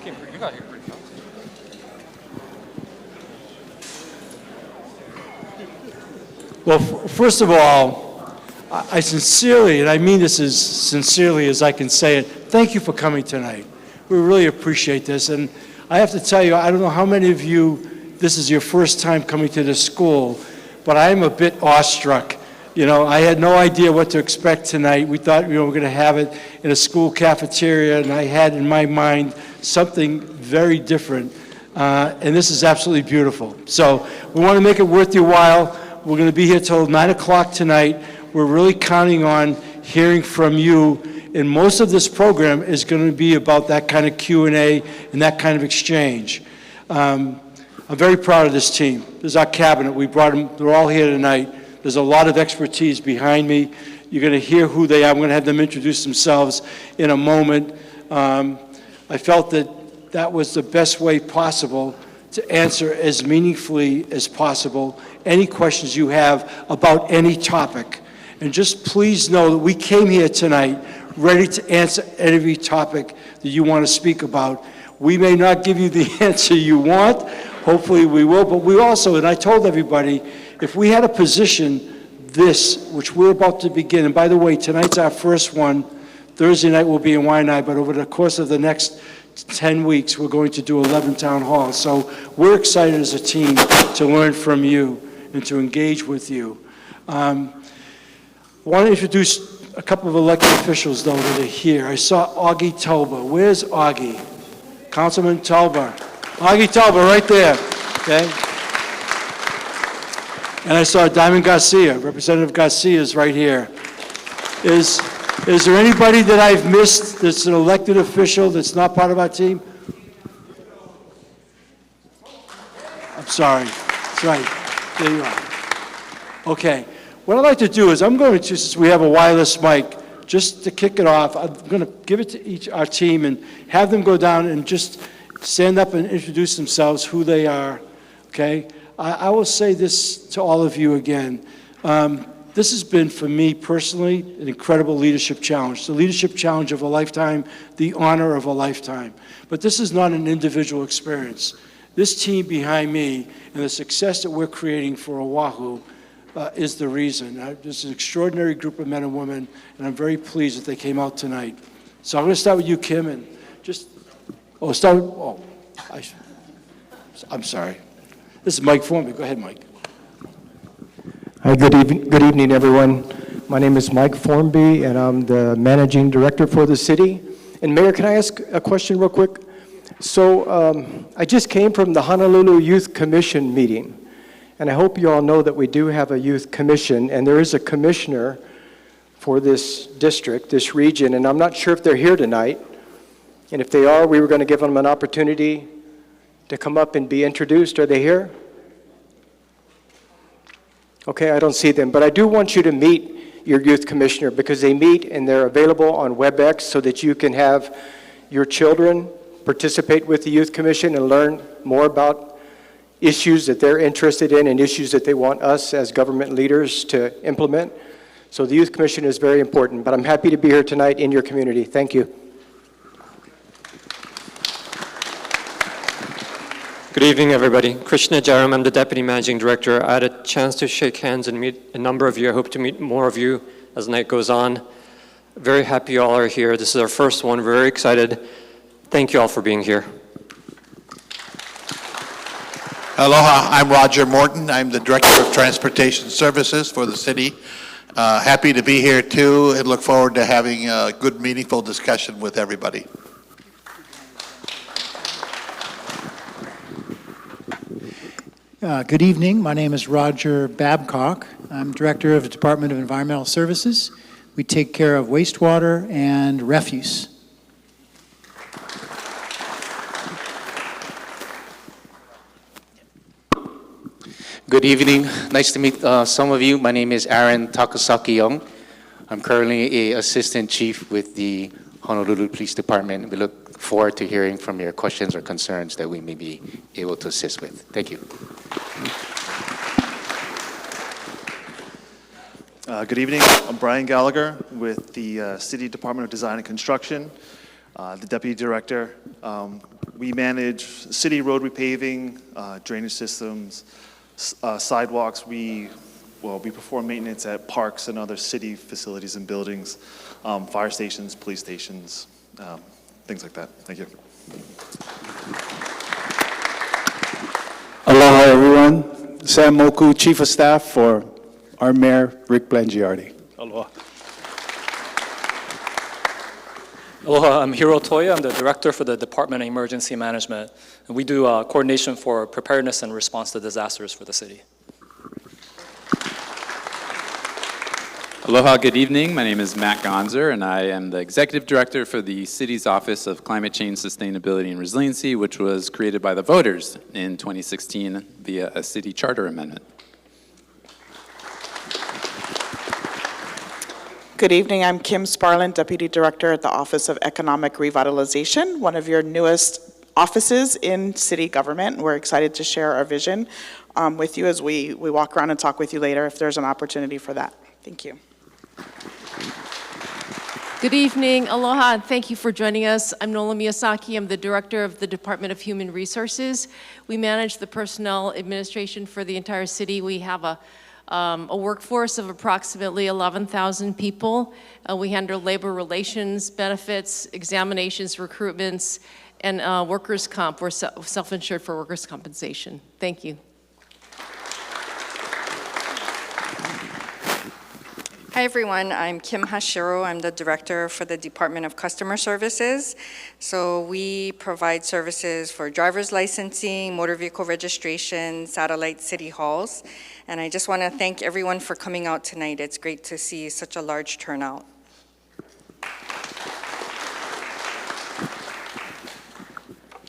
You got here pretty fast. Well, first of all, I sincerely, and I mean this as sincerely as I can say it, thank you for coming tonight. We really appreciate this. And I have to tell you, I don't know how many of you, this is your first time coming to this school, but I am a bit awestruck. You know, I had no idea what to expect tonight. We thought, we're going to have it in a school cafeteria, and I had in my mind something very different. And this is absolutely beautiful. So we want to make it worth your while. We're going to be here till 9 o'clock tonight. We're really counting on hearing from you. And most of this program is going to be about that kind of Q&A and that kind of exchange. I'm very proud of this team. This is our cabinet. We brought them. They're all here tonight. There's a lot of expertise behind me. You're going to hear who they are. I'm going to have them introduce themselves in a moment. I felt that that was the best way possible to answer as meaningfully as possible any questions you have about any topic. And just please know that we came here tonight ready to answer every topic that you want to speak about. We may not give you the answer you want. Hopefully we will, but we also, and I told everybody, if we had a position, this, which we're about to begin, and by the way, tonight's our first one. Thursday night will be in Waianae, but over the course of the next 10 weeks, we're going to do 11 town halls. So we're excited as a team to learn from you and to engage with you. I want to introduce a couple of elected officials, though, that are here. I saw Augie Talbot. Where's Augie? Councilman Talbot. Augie Talbot, right there. Okay. And I saw Diamond Garcia. Representative Garcia is right here. Is there anybody that I've missed that's an elected official that's not part of our team? I'm sorry. That's right. There you are. Okay. What I'd like to do is I'm going to, since we have a wireless mic, just to kick it off, I'm going to give it to our team and have them go down and just stand up and introduce themselves, who they are, okay? I will say this to all of you again. This has been, for me personally, an incredible leadership challenge. The leadership challenge of a lifetime, the honor of a lifetime. But this is not an individual experience. This team behind me and the success that we're creating for Oʻahu is the reason. There's an extraordinary group of men and women, and I'm very pleased that they came out tonight. So I'm going to start with you, Kim, and just, I'm sorry. This is Mike Formby. Go ahead, Mike. Hi, good evening, everyone. My name is Mike Formby, and I'm the managing director for the city. And Mayor, can I ask a question real quick? So I just came from the Honolulu Youth Commission meeting. And I hope you all know that we do have a youth commission, and there is a commissioner for this district, this region, and I'm not sure if they're here tonight. And if they are, we were going to give them an opportunity to come up and be introduced. Are they here? Okay, I don't see them, but I do want you to meet your youth commissioner because they meet and they're available on WebEx so that you can have your children participate with the youth commission and learn more about issues that they're interested in and issues that they want us as government leaders to implement. So the Youth Commission is very important, but I'm happy to be here tonight in your community. Thank you. Good evening, everybody. Krishna Jaram, I'm the Deputy Managing Director. I had a chance to shake hands and meet a number of you. I hope to meet more of you as the night goes on. Very happy you all are here. This is our first one. We're very excited. Thank you all for being here. Aloha, I'm Roger Morton. I'm the Director of Transportation Services for the city. Happy to be here too and look forward to having a good, meaningful discussion with everybody. Good evening. My name is Roger Babcock. I'm Director of the Department of Environmental Services. We take care of wastewater and refuse. Good evening. Nice to meet some of you. My name is Aaron Takasaki Young. I'm currently an Assistant Chief with the Honolulu Police Department. We look forward to hearing from your questions or concerns that we may be able to assist with. Thank you. Good evening. I'm Brian Gallagher with the City Department of Design and Construction. the deputy director. We manage city road repaving, drainage systems, sidewalks. We perform maintenance at parks and other city facilities and buildings, fire stations, police stations, things like that. Thank you. Aloha, everyone. Sam Moku, Chief of Staff for our Mayor, Rick Blangiardi. Aloha. Aloha, I'm Hiro Toya. I'm the Director for the Department of Emergency Management. And we do coordination for preparedness and response to disasters for the city. Aloha, good evening. My name is Matt Gonzer, and I am the Executive Director for the City's Office of Climate Change, Sustainability, and Resiliency, which was created by the voters in 2016 via a city charter amendment. Good evening. I'm Kim Sparlin, Deputy Director at the Office of Economic Revitalization, one of your newest offices in city government. We're excited to share our vision with you as we walk around and talk with you later if there's an opportunity for that. Thank you. Good evening, aloha, and thank you for joining us. I'm Nola Miyasaki. I'm the Director of the Department of Human Resources. We manage the personnel administration for the entire city. We have a workforce of approximately 11,000 people. We handle labor relations, benefits, examinations, recruitments, and workers' comp. We're self-insured for workers' compensation. Thank you. Hi everyone, I'm Kim Hashiro. I'm the Director for the Department of Customer Services. So we provide services for driver's licensing, motor vehicle registration, satellite city halls. And I just want to thank everyone for coming out tonight. It's great to see such a large turnout.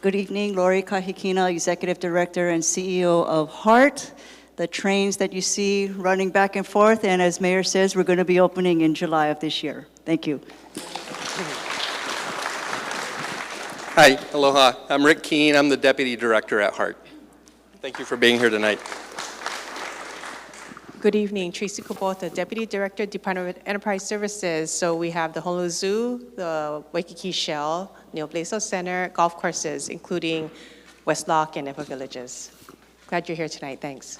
Good evening, Lori Kahikina, Executive Director and CEO of HEART. The trains that you see running back and forth, and as Mayor says, we're going to be opening in July of this year. Thank you. Hi, aloha. I'm Rick Keene. I'm the Deputy Director at HEART. Thank you for being here tonight. Good evening, Tracy Kubota, Deputy Director, Department of Enterprise Services. So we have the Honolulu Zoo, the Waikiki Shell, Neil Blaisdell Center, golf courses, including West Loch and ʻEwa Villages. Glad you're here tonight. Thanks.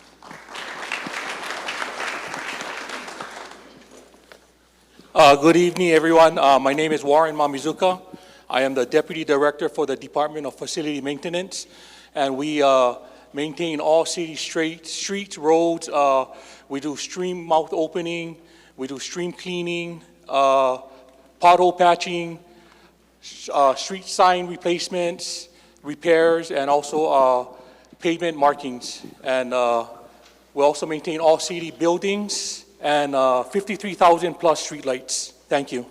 Good evening, everyone. My name is Warren Mamizuka. I am the Deputy Director for the Department of Facility Maintenance, and we maintain all city streets, roads. We do stream mouth opening, we do stream cleaning, pothole patching, street sign replacements, repairs, and also pavement markings. And we also maintain all city buildings and 53,000 plus streetlights. Thank you.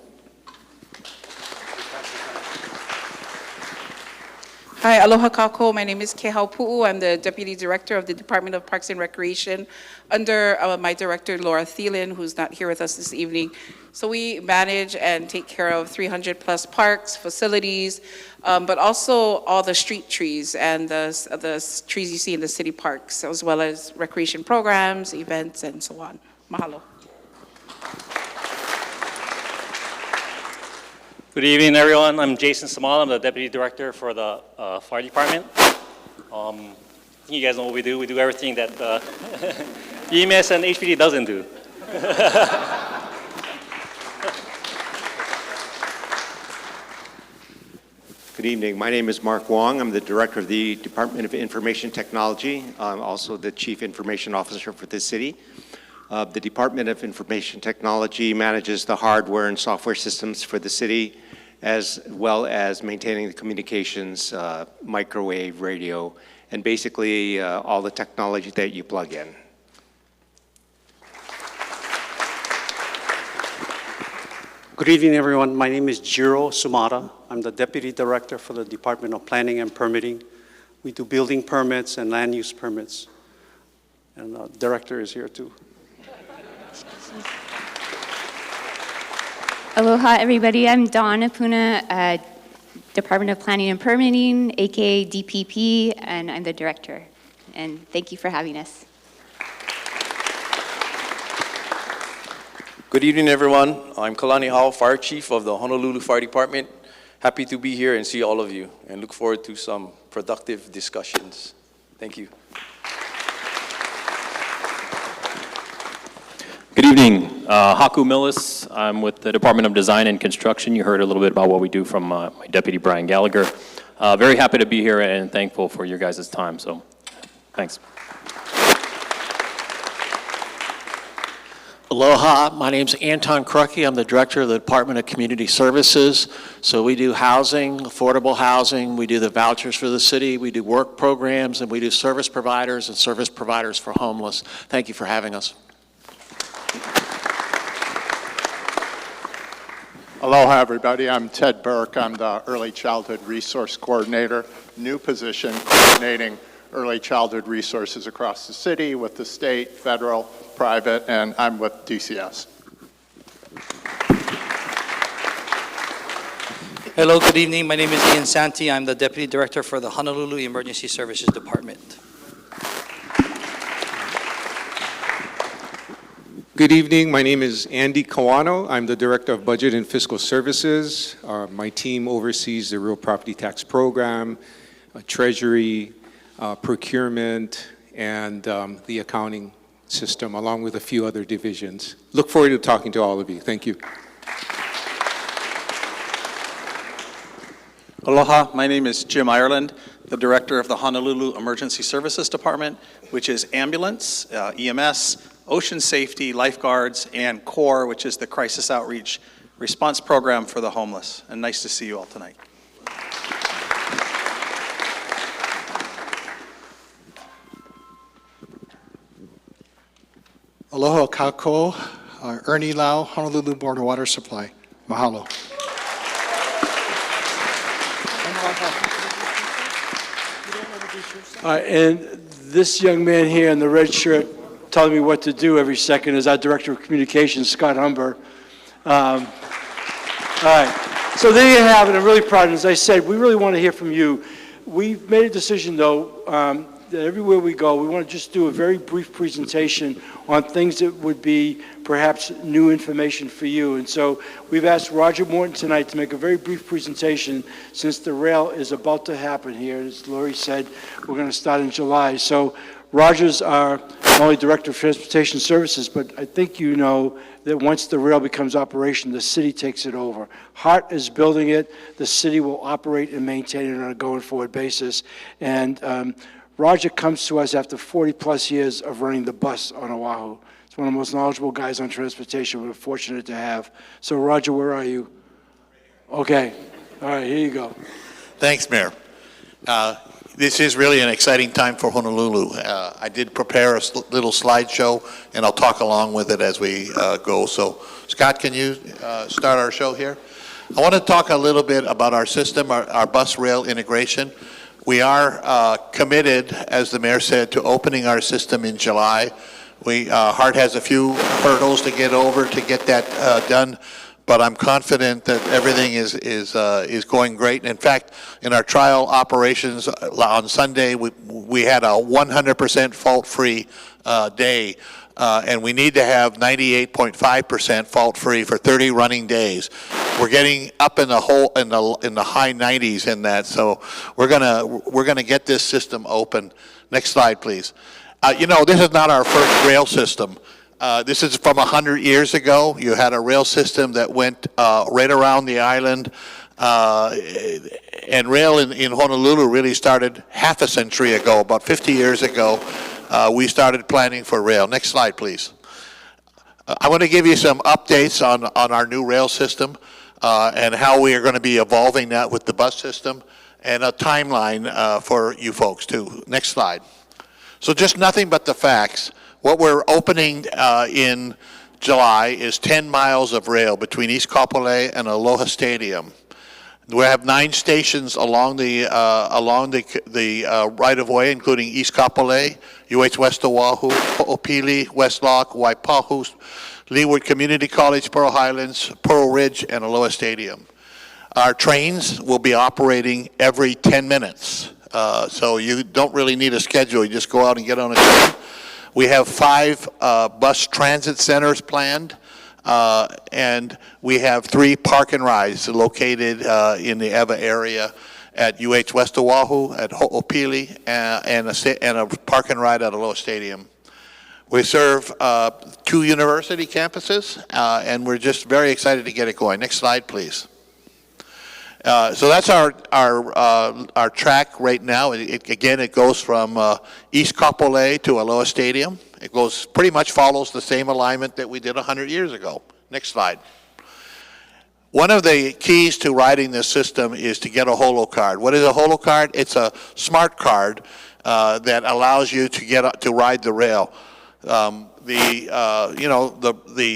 Hi, aloha kako. My name is Kehau Pu'u. I'm the Deputy Director of the Department of Parks and Recreation under my director, Laura Thielen, who's not here with us this evening. So we manage and take care of 300 plus parks, facilities, but also all the street trees and the trees you see in the city parks, as well as recreation programs, events, and so on. Mahalo. Good evening, everyone. I'm Jason Samal. I'm the Deputy Director for the Fire Department. You guys know what we do. We do everything that EMS and HPD doesn't do. Good evening. My name is Mark Wong. I'm the Director of the Department of Information Technology. I'm also the Chief Information Officer for this city. The Department of Information Technology manages the hardware and software systems for the city, as well as maintaining the communications, microwave, radio, and basically all the technology that you plug in. Good evening, everyone. My name is Jiro Sumada. I'm the Deputy Director for the Department of Planning and Permitting. We do building permits and land use permits. And the Director is here too. Aloha, everybody. I'm Dawn Apuna, Department of Planning and Permitting, aka DPP, and I'm the Director. And thank you for having us. Good evening, everyone. I'm Kalani Hall, Fire Chief of the Honolulu Fire Department. Happy to be here and see all of you, and look forward to some productive discussions. Thank you. Good evening. Haku Millis. I'm with the Department of Design and Construction. You heard a little bit about what we do from my deputy, Brian Gallagher. Very happy to be here and thankful for your guys' time, so thanks. Aloha, my name's Anton Krucki. I'm the Director of the Department of Community Services. So we do housing, affordable housing, we do the vouchers for the city, we do work programs, and we do service providers and service providers for homeless. Thank you for having us. Aloha, everybody. I'm Ted Burke. I'm the Early Childhood Resource Coordinator, new position coordinating early childhood resources across the city with the state, federal, private, and I'm with DCS. Hello, good evening. My name is Ian Santi. I'm the Deputy Director for the Honolulu Emergency Services Department. Good evening. My name is Andy Kawano. I'm the Director of Budget and Fiscal Services. My team oversees the Real Property Tax Program, Treasury, procurement, and the accounting system, along with a few other divisions. Look forward to talking to all of you. Thank you. Aloha, my name is Jim Ireland, the Director of the Honolulu Emergency Services Department, which is ambulance, EMS, ocean safety, lifeguards, and CORE, which is the Crisis Outreach Response Program for the homeless. And nice to see you all tonight. Aloha kako, Ernie Lau, Honolulu Board of Water Supply. Mahalo. And this young man here in the red shirt telling me what to do every second is our Director of Communications, Scott Humber. All right, so there you have it. I'm really proud. And as I said, we really want to hear from you. We've made a decision, though, that everywhere we go, we want to just do a very brief presentation on things that would be perhaps new information for you. And so we've asked Roger Morton tonight to make a very brief presentation since the rail is about to happen here. As Lori said, we're going to start in July. So Roger's our not only Director of Transportation Services, but I think you know that once the rail becomes operational, the city takes it over. HART is building it. The city will operate and maintain it on a going forward basis. And Roger comes to us after 40 plus years of running the bus on Oʻahu. He's one of the most knowledgeable guys on transportation we're fortunate to have. So Roger, where are you? Okay, all right, here you go. Thanks, Mayor. This is really an exciting time for Honolulu. I did prepare a little slideshow, and I'll talk along with it as we go. So, Scott, can you start our show here? I want to talk a little bit about our system, our bus rail integration. We are committed, as the mayor said, to opening our system in July. HART has a few hurdles to get over to get that done, but I'm confident that everything is going great. In fact, in our trial operations on Sunday, we had a 100% fault-free day. And we need to have 98.5% fault-free for 30 running days. We're getting up in the high 90s in that, so we're gonna get this system open. Next slide, please. You know, this is not our first rail system. This is from 100 years ago. You had a rail system that went right around the island. And rail in Honolulu really started half a century ago, about 50 years ago. We started planning for rail. Next slide, please. I want to give you some updates on our new rail system and how we are going to be evolving that with the bus system, and a timeline for you folks too. Next slide. So just nothing but the facts. What we're opening in July is 10 miles of rail between East Kapolei and Aloha Stadium. We have 9 stations along the right-of-way, including East Kapolei, UH West Oʻahu, Ho'opili, West Lock, Waipahu, Leeward Community College, Pearl Highlands, Pearl Ridge, and Aloha Stadium. Our trains will be operating every 10 minutes, so you don't really need a schedule. You just go out and get on a train. We have 5 bus transit centers planned. And we have 3 park and rides located in the ʻEwa area at UH West Oʻahu, at Ho'opili, and a park and ride at Aloha Stadium. We serve 2 university campuses, and we're just very excited to get it going. Next slide, please. So that's our track right now. Again, it goes from East Kapolei to Aloha Stadium. It goes pretty much follows the same alignment that we did 100 years ago. Next slide. One of the keys to riding this system is to get a holo card. What is a holo card? It's a smart card that allows you to ride the rail. The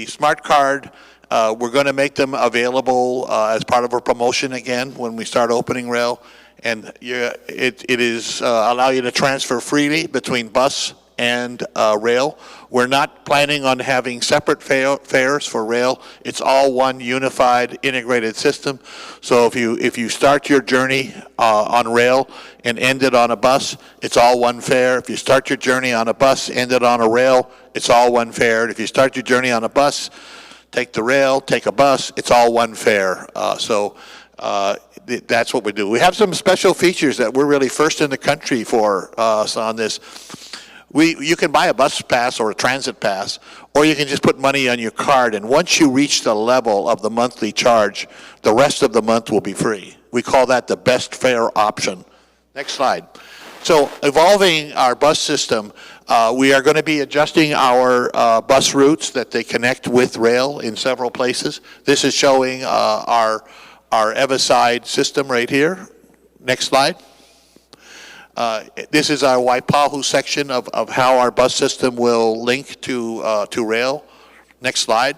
smart card, we're going to make them available as part of our promotion again when we start opening rail, and it is allow you to transfer freely between bus and rail. We're not planning on having separate fares for rail. It's all one unified integrated system. So if you start your journey on rail and end it on a bus, it's all one fare. If you start your journey on a bus, end it on a rail, it's all one fare. If you start your journey on a bus, take the rail, take a bus, it's all one fare. That's what we do. We have some special features that we're really first in the country for on this. You can buy a bus pass or a transit pass, or you can just put money on your card, and once you reach the level of the monthly charge, the rest of the month will be free. We call that the best fare option. Next slide. So evolving our bus system, we are going to be adjusting our bus routes that they connect with rail in several places. This is showing our ʻEwa side system right here. Next slide. This is our Waipahu section of how our bus system will link to rail. Next slide.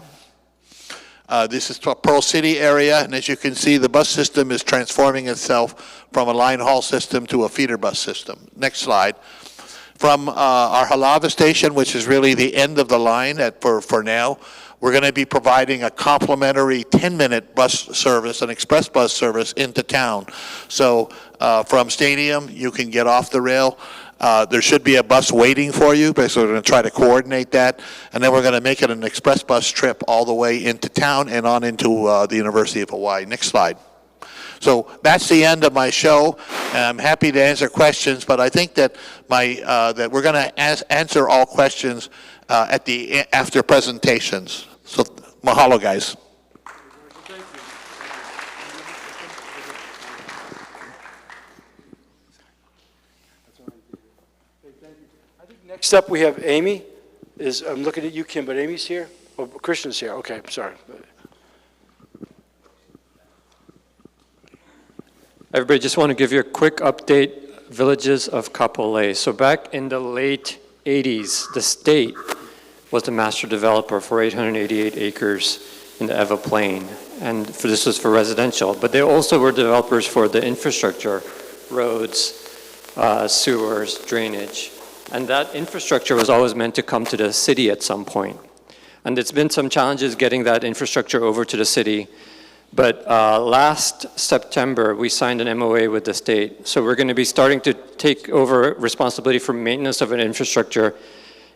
This is Pearl City area, and as you can see, the bus system is transforming itself from a line haul system to a feeder bus system. Next slide. From our Halava station, which is really the end of the line for now, we're going to be providing a complimentary 10-minute bus service, an express bus service into town. So from Stadium, you can get off the rail. There should be a bus waiting for you, but so we're going to try to coordinate that. And then we're going to make it an express bus trip all the way into town and on into the University of Hawaii. Next slide. So that's the end of my show. I'm happy to answer questions, but I think that that we're going to answer all questions after presentations. So mahalo, guys. Next up, we have Amy. I'm looking at you, Kim, but Amy's here? Oh, Christian's here. Okay, I'm sorry. Everybody, just want to give you a quick update. Villages of Kapolei. So back in the late 80s, the state was the master developer for 888 acres in the ʻEwa Plain. And this was for residential, but they also were developers for the infrastructure, roads, sewers, drainage. And that infrastructure was always meant to come to the city at some point. And there's been some challenges getting that infrastructure over to the city. But last September, we signed an MOA with the state. So we're going to be starting to take over responsibility for maintenance of an infrastructure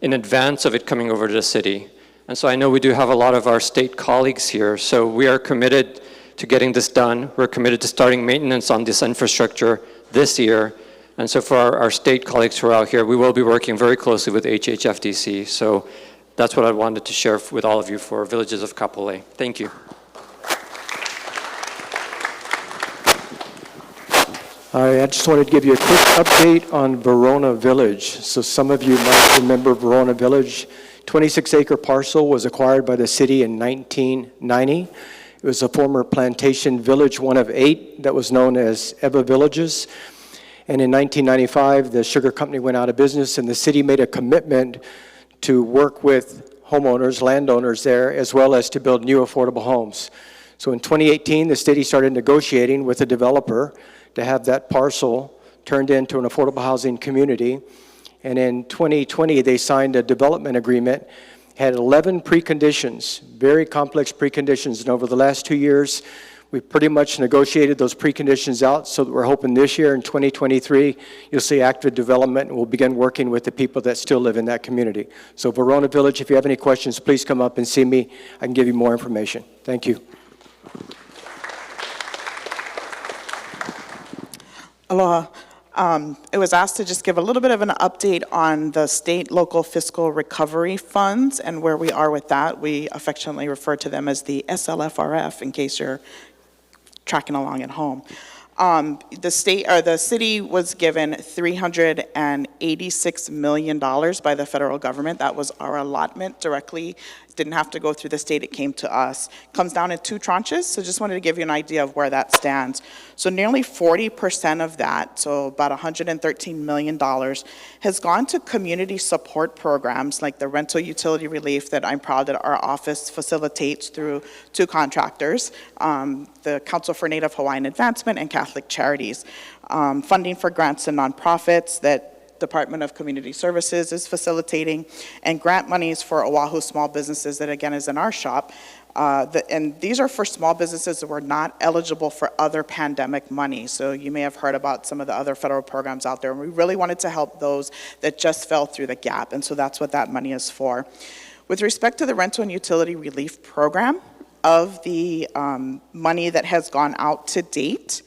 in advance of it coming over to the city. And so I know we do have a lot of our state colleagues here. So we are committed to getting this done. We're committed to starting maintenance on this infrastructure this year. And so for our state colleagues who are out here, we will be working very closely with HHFDC. So that's what I wanted to share with all of you for Villages of Kapolei. Thank you. I just wanted to give you a quick update on Varona Village. So some of you might remember Varona Village. 26-acre parcel was acquired by the city in 1990. It was a former plantation village, one of 8 that was known as ʻEwa Villages. And in 1995, the sugar company went out of business, and the city made a commitment to work with homeowners, landowners there, as well as to build new affordable homes. So in 2018, the city started negotiating with a developer to have that parcel turned into an affordable housing community. And in 2020, they signed a development agreement, had 11 preconditions, very complex preconditions. And over the last 2 years, We pretty much negotiated those preconditions out, so that we're hoping this year in 2023, you'll see active development, and we'll begin working with the people that still live in that community. So Varona Village, if you have any questions, please come up and see me. I can give you more information. Thank you. Aloha. It was asked to just give a little bit of an update on the state local fiscal recovery funds and where we are with that. We affectionately refer to them as the SLFRF in case you're tracking along at home. The city was given $386 million by the federal government. That was our allotment directly. Didn't have to go through the state, it came to us. Comes down in 2 tranches, so just wanted to give you an idea of where that stands. So nearly 40% of that, so about $113 million, has gone to community support programs like the rental utility relief that I'm proud that our office facilitates through 2 contractors, the Council for Native Hawaiian Advancement and Catholic Charities. Funding for grants and nonprofits that Department of Community Services is facilitating, and grant monies for Oʻahu small businesses that again is in our shop. And these are for small businesses that were not eligible for other pandemic money. So you may have heard about some of the other federal programs out there. And we really wanted to help those that just fell through the gap. And so that's what that money is for. With respect to the rental and utility relief program, of the money that has gone out to date,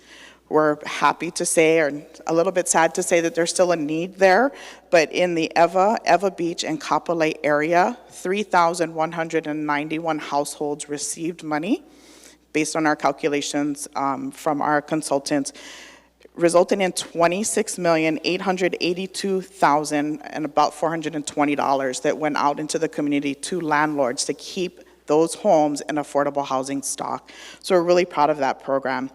we're happy to say, or a little bit sad to say, that there's still a need there, but in the ʻEwa Beach and Kapolei area, 3,191 households received money based on our calculations from our consultants, resulting in $26,882,000 and about $420 that went out into the community to landlords to keep those homes in affordable housing stock. So we're really proud of that program.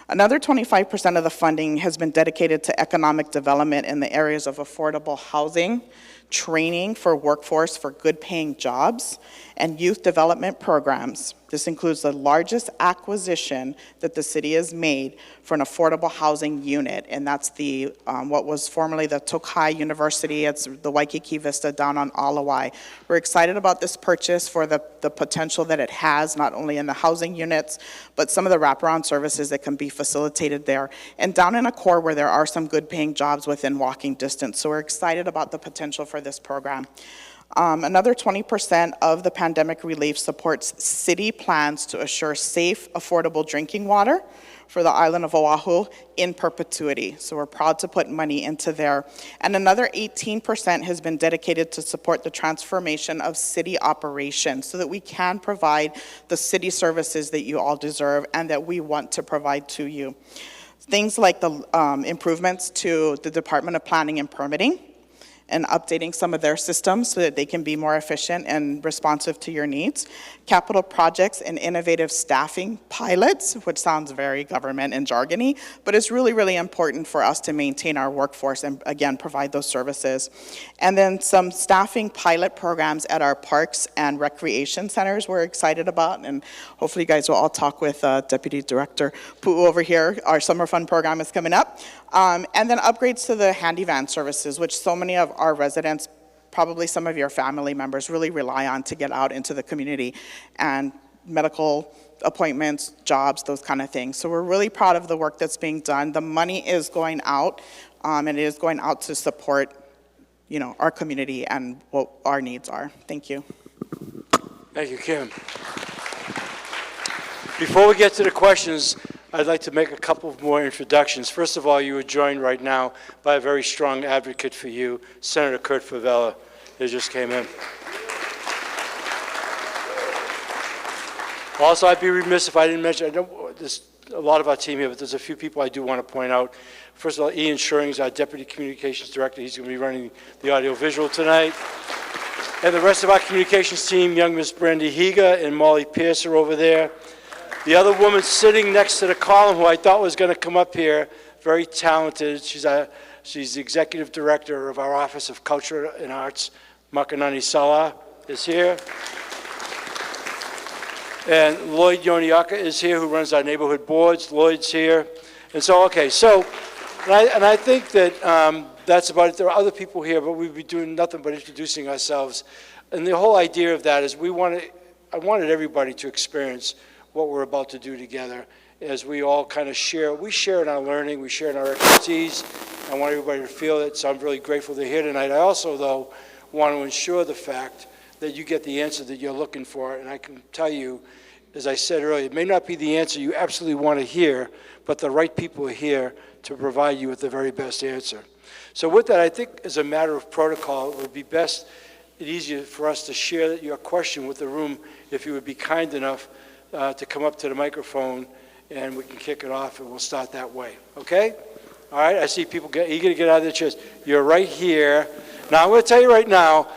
Another 25% of the funding has been dedicated to economic development in the areas of affordable housing, training for workforce for good paying jobs, and youth development programs. This includes the largest acquisition that the city has made for an affordable housing unit, and that's the what was formerly the Tokai University. It's the Waikiki Vista down on Alawai. We're excited about this purchase for the potential that it has, not only in the housing units, but some of the wraparound services that can be facilitated there, and down in a core where there are some good paying jobs within walking distance. So we're excited about the potential for this program. Another 20% of the pandemic relief supports city plans to assure safe, affordable drinking water for the island of Oʻahu in perpetuity. So we're proud to put money into there. And another 18% has been dedicated to support the transformation of city operations so that we can provide the city services that you all deserve and that we want to provide to you. Things like the improvements to the Department of Planning and Permitting, and updating some of their systems so that they can be more efficient and responsive to your needs. Capital projects and innovative staffing pilots, which sounds very government and jargony, but it's really, really important for us to maintain our workforce and, again, provide those services. And then some staffing pilot programs at our parks and recreation centers we're excited about, and hopefully you guys will all talk with Deputy Director Pu'u over here. Our summer fun program is coming up. And then upgrades to the handy van services, which so many of our residents, probably some of your family members, really rely on to get out into the community and medical appointments, jobs, those kind of things. So we're really proud of the work that's being done. The money is going out, and it is going out to support, you know, our community and what our needs are. Thank you. Thank you, Kim. Before we get to the questions, I'd like to make a couple more introductions. First of all, you are joined right now by a very strong advocate for you, Senator Kurt Favela, who just came in. Also, I'd be remiss if I didn't mention, I know there's a lot of our team here, but there's a few people I do want to point out. First of all, Ian Shuring is our Deputy Communications Director. He's going to be running the audiovisual tonight. And the rest of our communications team, young Miss Brandy Higa and Molly Pierce are over there. The other woman sitting next to the column, who I thought was going to come up here, very talented. She's the executive director of our Office of Culture and Arts. Makanani Sala is here. And Lloyd Yoniaka is here, who runs our neighborhood boards. Lloyd's here. And so, okay, so, and I think that that's about it. There are other people here, but we'll be doing nothing but introducing ourselves. And the whole idea of that is I wanted everybody to experience what we're about to do together. as we all kind of share. We share in our learning, we share in our expertise. I want everybody to feel it, so I'm really grateful they're here tonight. I also, though, want to ensure the fact that you get the answer that you're looking for, and I can tell you, as I said earlier, it may not be the answer you absolutely want to hear, but the right people are here to provide you with the very best answer. So with that, I think as a matter of protocol, it would be best and easier for us to share your question with the room if you would be kind enough to come up to the microphone and we can kick it off and we'll start that way, okay? All right, I see people eager to get out of their chairs. You're right here. Now, I'm going to tell you right now,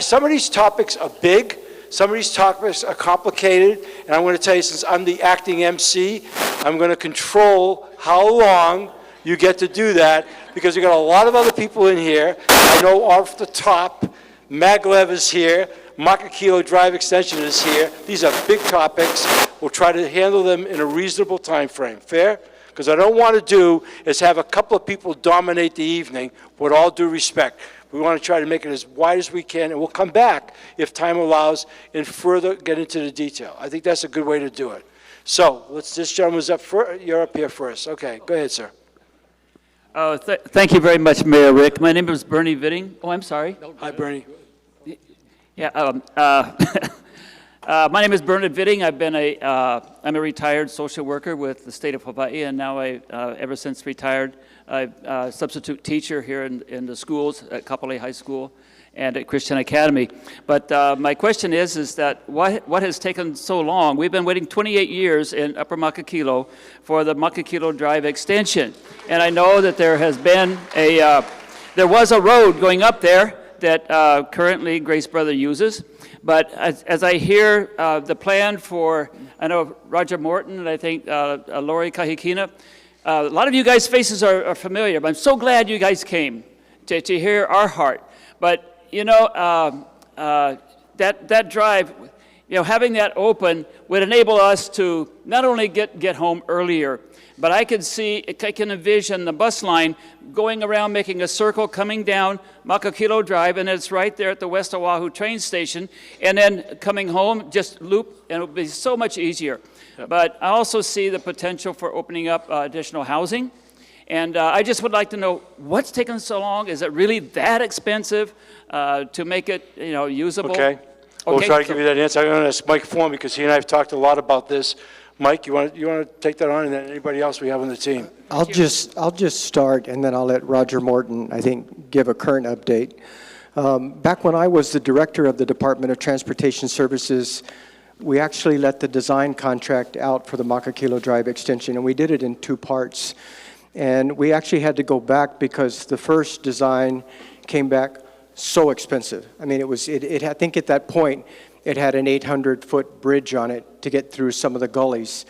some of these topics are big, some of these topics are complicated, and I'm going to tell you, since I'm the acting MC, I'm going to control how long you get to do that, because we've got a lot of other people in here. I know off the top, Maglev is here, Makakilo Drive Extension is here. These are big topics. We'll try to handle them in a reasonable time frame. Fair? Because what I don't want to do is have a couple of people dominate the evening, with all due respect. We want to try to make it as wide as we can, and we'll come back, if time allows, and further get into the detail. I think that's a good way to do it. So, this gentleman's up first. You're up here first. Okay, go ahead, sir. Thank you very much, Mayor Rick. My name is Bernie Vitting. Oh, I'm sorry. Hi, Bernie. Yeah, my name is Bernard Vitting. I'm a retired social worker with the state of Hawaii, and now ever since retired, I'm a substitute teacher here in the schools at Kapolei High School and at Christian Academy. But my question is that what has taken so long? We've been waiting 28 years in Upper Makakilo for the Makakilo Drive extension, and I know that there was a road going up there that currently Grace Brother uses. But as I hear the plan for, I know Roger Morton and I think Lori Kahikina, a lot of you guys' faces are familiar, but I'm so glad you guys came to hear our heart. But, you know, that drive, you know, having that open would enable us to not only get home earlier, but I can envision the bus line going around, making a circle, coming down Makakilo Drive, and it's right there at the West Oʻahu train station, and then coming home, just loop, and it'll be so much easier. Yep. But I also see the potential for opening up additional housing, and I just would like to know what's taken so long. Is it really that expensive to make it, you know, usable? Okay. We'll try to give you that answer. I'm going to ask Mike Form, because he and I have talked a lot about this. Mike, you want to take that on, and then anybody else we have on the team? I'll just start, and then I'll let Roger Morton, I think, give a current update. Back when I was the director of the Department of Transportation Services, we actually let the design contract out for the Makakilo Drive extension, and we did it in 2 parts. And we actually had to go back because the first design came back so expensive. I mean, I think at that point, it had an 800-foot bridge on it to get through some of the gullies.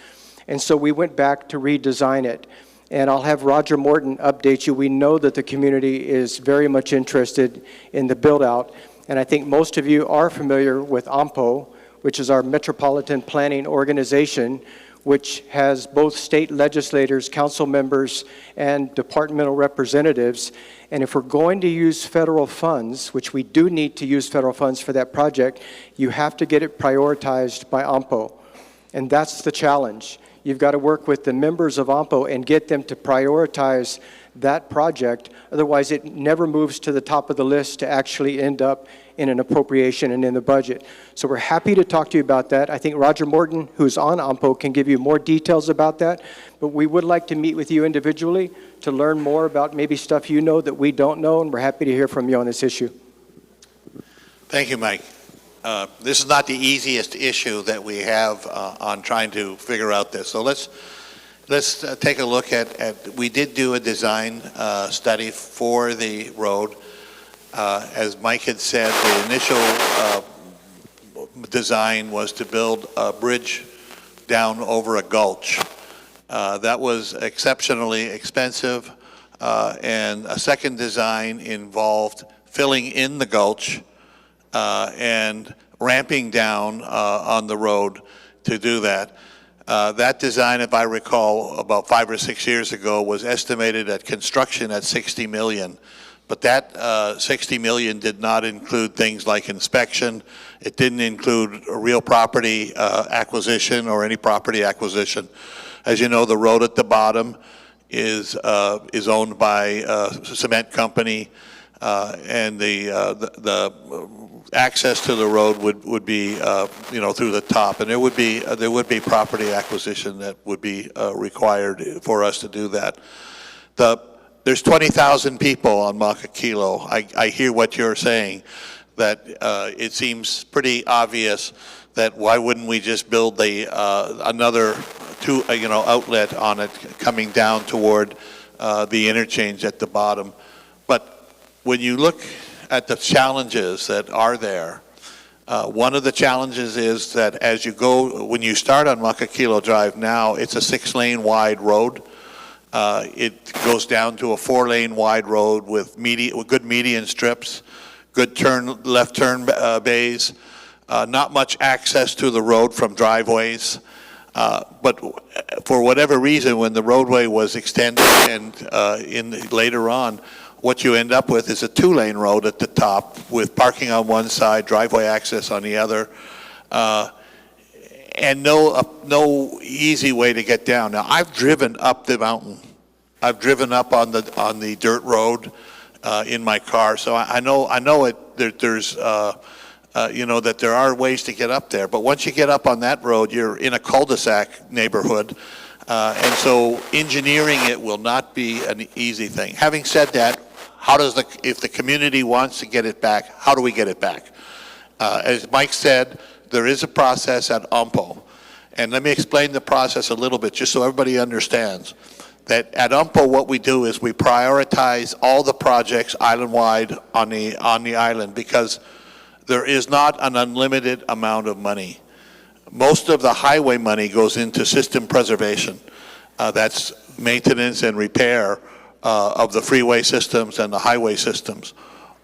And so we went back to redesign it. And I'll have Roger Morton update you. We know that the community is very much interested in the build-out. And I think most of you are familiar with AMPO, which is our Metropolitan Planning Organization, which has both state legislators, council members, and departmental representatives. And if we're going to use federal funds, which we do need to use federal funds for that project, you have to get it prioritized by AMPO. And that's the challenge. You've got to work with the members of AMPO and get them to prioritize that project. Otherwise, it never moves to the top of the list to actually end up in an appropriation and in the budget. So we're happy to talk to you about that. I think Roger Morton, who's on AMPO, can give you more details about that. But we would like to meet with you individually to learn more about maybe stuff you know that we don't know, and we're happy to hear from you on this issue. Thank you, Mike. This is not the easiest issue that we have on trying to figure out this. So let's take a look at, we did do a design study for the road. As Mike had said, the initial design was to build a bridge down over a gulch. That was exceptionally expensive, and a second design involved filling in the gulch and ramping down on the road to do that. That design, if I recall, about 5 or 6 years ago, was estimated at construction at $60 million. But that 60 million did not include things like inspection. It didn't include a real property acquisition or any property acquisition. As you know, the road at the bottom is owned by a cement company, and the access to the road would be, through the top, and there would be property acquisition that would be required for us to do that. There's 20,000 people on Makakilo. I hear what you're saying, that it seems pretty obvious that why wouldn't we just build another outlet on it coming down toward the interchange at the bottom. But when you look at the challenges that are there, one of the challenges is that when you start on Makakilo Drive now, it's a 6-lane wide road. It goes down to a 4-lane wide road with good median strips, good left turn bays, not much access to the road from driveways. But for whatever reason, when the roadway was extended and later on, what you end up with is a 2-lane road at the top with parking on one side, driveway access on the other, and no easy way to get down. Now, I've driven up the mountain. I've driven up on the dirt road in my car, so I know it. There's that there are ways to get up there. But once you get up on that road, you're in a cul-de-sac neighborhood, and so engineering it will not be an easy thing. Having said that, if the community wants to get it back, how do we get it back? As Mike said, there is a process at UMPO, and let me explain the process a little bit, just so everybody understands. That at UMPO, what we do is we prioritize all the projects island-wide on the island, because there is not an unlimited amount of money. Most of the highway money goes into system preservation. That's maintenance and repair of the freeway systems and the highway systems.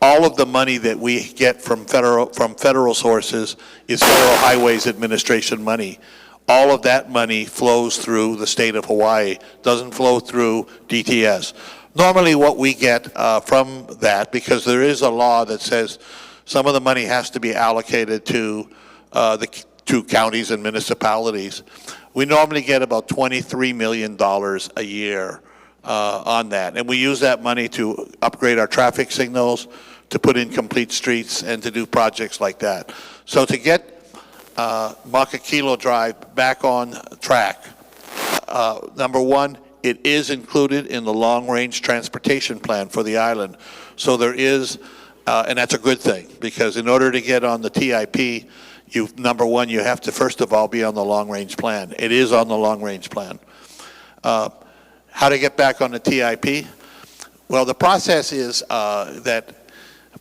All of the money that we get from federal sources is Federal Highways Administration money. All of that money flows through the state of Hawaii, doesn't flow through DTS. Normally what we get from that, because there is a law that says some of the money has to be allocated to the counties and municipalities. We normally get about $23 million a year on that. And we use that money to upgrade our traffic signals, to put in complete streets, and to do projects like that. So to get Makakilo Drive back on track, number one, it is included in the long-range transportation plan for the island. So there is, and that's a good thing, because in order to get on the TIP, number one, you have to first of all be on the long-range plan. It is on the long-range plan. How to get back on the TIP? Well, the process is that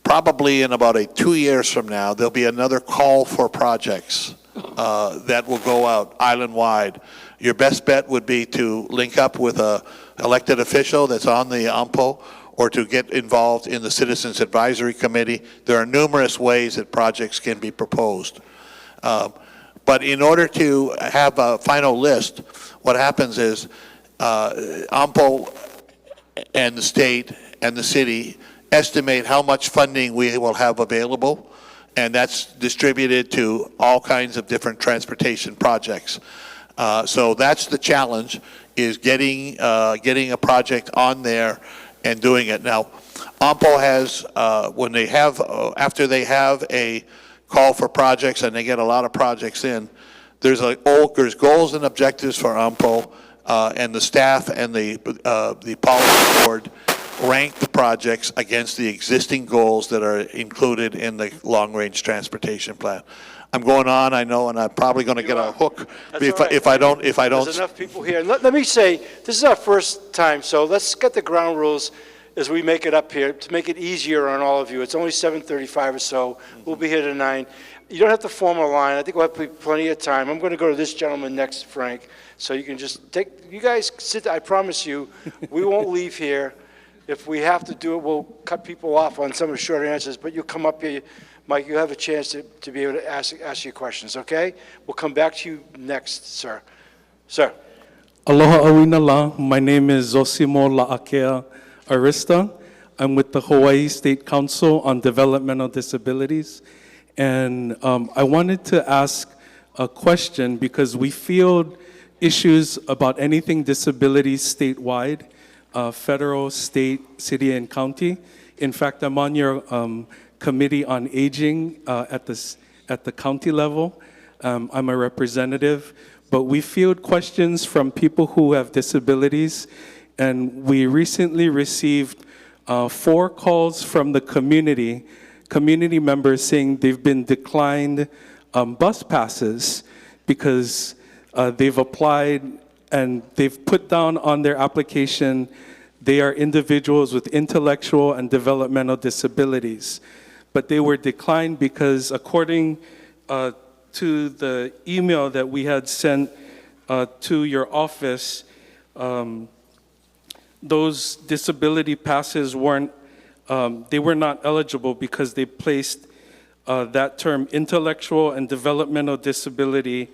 probably in about 2 years from now, there'll be another call for projects that will go out island-wide. Your best bet would be to link up with an elected official that's on the AMPO, or to get involved in the Citizens Advisory Committee. There are numerous ways that projects can be proposed. But in order to have a final list, what happens is AMPO and the state and the city estimate how much funding we will have available, and that's distributed to all kinds of different transportation projects. So that's the challenge, is getting a project on there and doing it. Now, AMPO has, when they have, after they have a call for projects and they get a lot of projects in, there's goals and objectives for AMPO, and the staff and the policy board rank the projects against the existing goals that are included in the long-range transportation plan. I'm going on, I know, and I'm probably going to get a hook if I don't. There's enough people here. And let me say, this is our first time, so let's get the ground rules as we make it up here to make it easier on all of you. It's only 7:35 or so. We'll be here to 9. You don't have to form a line. I think we'll have plenty of time. I'm going to go to this gentleman next, Frank, so you can just take, you guys sit, I promise you, we won't leave here. If we have to do it, we'll cut people off on some of the short answers, but you'll come up here. Mike, you have a chance to be able to ask you questions, okay? We'll come back to you next, sir. Sir. Aloha awina la. My name is Zosimo La'akea Arista. I'm with the Hawaii State Council on Developmental Disabilities. And I wanted to ask a question, because we feel issues about anything disabilities statewide, federal, state, city, and county. In fact, I'm on your committee on aging at the county level. I'm a representative, but we field questions from people who have disabilities, and we recently received 4 calls from the community members saying they've been declined bus passes because they've applied and they've put down on their application they are individuals with intellectual and developmental disabilities. But they were declined because according to the email that we had sent to your office, those disability passes they were not eligible because they placed that term intellectual and developmental disability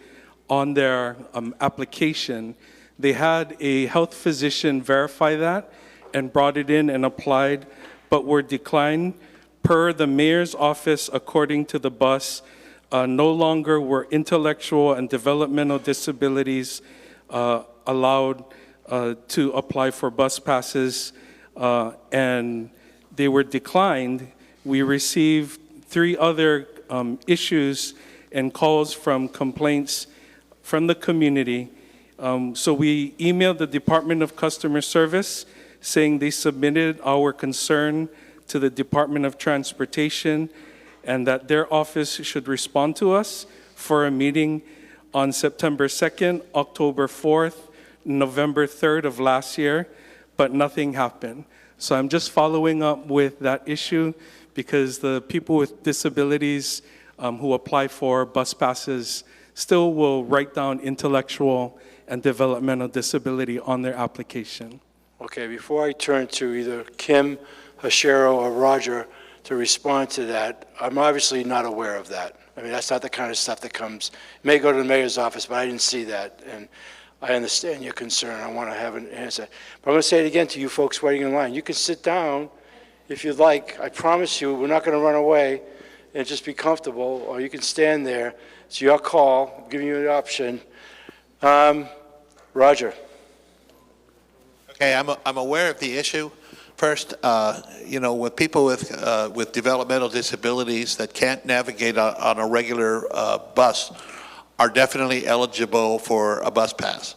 on their application. They had a health physician verify that and brought it in and applied, but were declined. Per the mayor's office, according to the bus, no longer were intellectual and developmental disabilities allowed to apply for bus passes, and they were declined. We received 3 other issues and calls from complaints from the community. So we emailed the Department of Customer Service saying they submitted our concern to the Department of Transportation and that their office should respond to us for a meeting on September 2nd, October 4th, November 3rd of last year, but nothing happened. So I'm just following up with that issue because the people with disabilities who apply for bus passes still will write down intellectual and developmental disability on their application. Okay, before I turn to either Kim, Hashiro, or Roger to respond to that, I'm obviously not aware of that. I mean, that's not the kind of stuff that comes, it may go to the mayor's office, but I didn't see that. And I understand your concern. I want to have an answer. But I'm going to say it again to you folks waiting in line. You can sit down if you'd like. I promise you, we're not going to run away and just be comfortable, or you can stand there. It's your call. I'm giving you an option. Roger. Okay, I'm aware of the issue. First, with people with developmental disabilities that can't navigate on a regular bus are definitely eligible for a bus pass.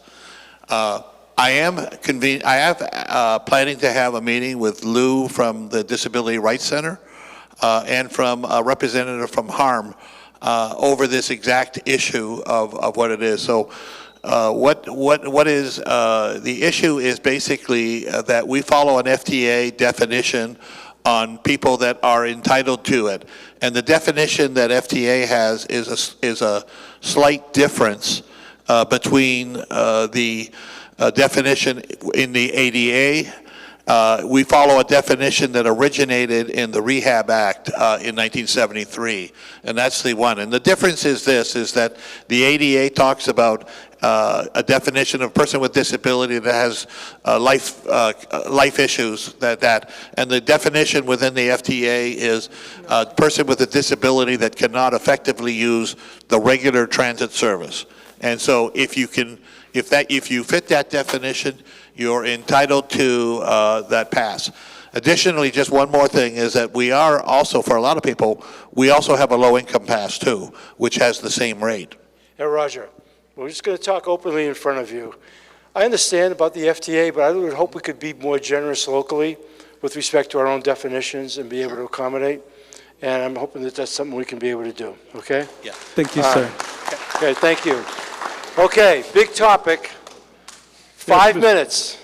I am planning to have a meeting with Lou from the Disability Rights Center and from a representative from HARM over this exact issue of what it is. So what is the issue is basically that we follow an FTA definition on people that are entitled to it. And the definition that FTA has is a slight difference between the definition in the ADA. We follow a definition that originated in the Rehab Act in 1973, and that's the one. And the difference is this, is that the ADA talks about a definition of a person with disability that has life issues, and the definition within the FTA is a person with a disability that cannot effectively use the regular transit service. And so if you fit that definition, you're entitled to that pass. Additionally, just one more thing is that we are also, for a lot of people, we also have a low-income pass too, which has the same rate. Hey, Roger, we're just going to talk openly in front of you. I understand about the FTA, but I would hope we could be more generous locally with respect to our own definitions and be able to accommodate. And I'm hoping that that's something we can be able to do, okay? Yeah. Thank you, sir. Okay, thank you. Okay, big topic. 5 minutes.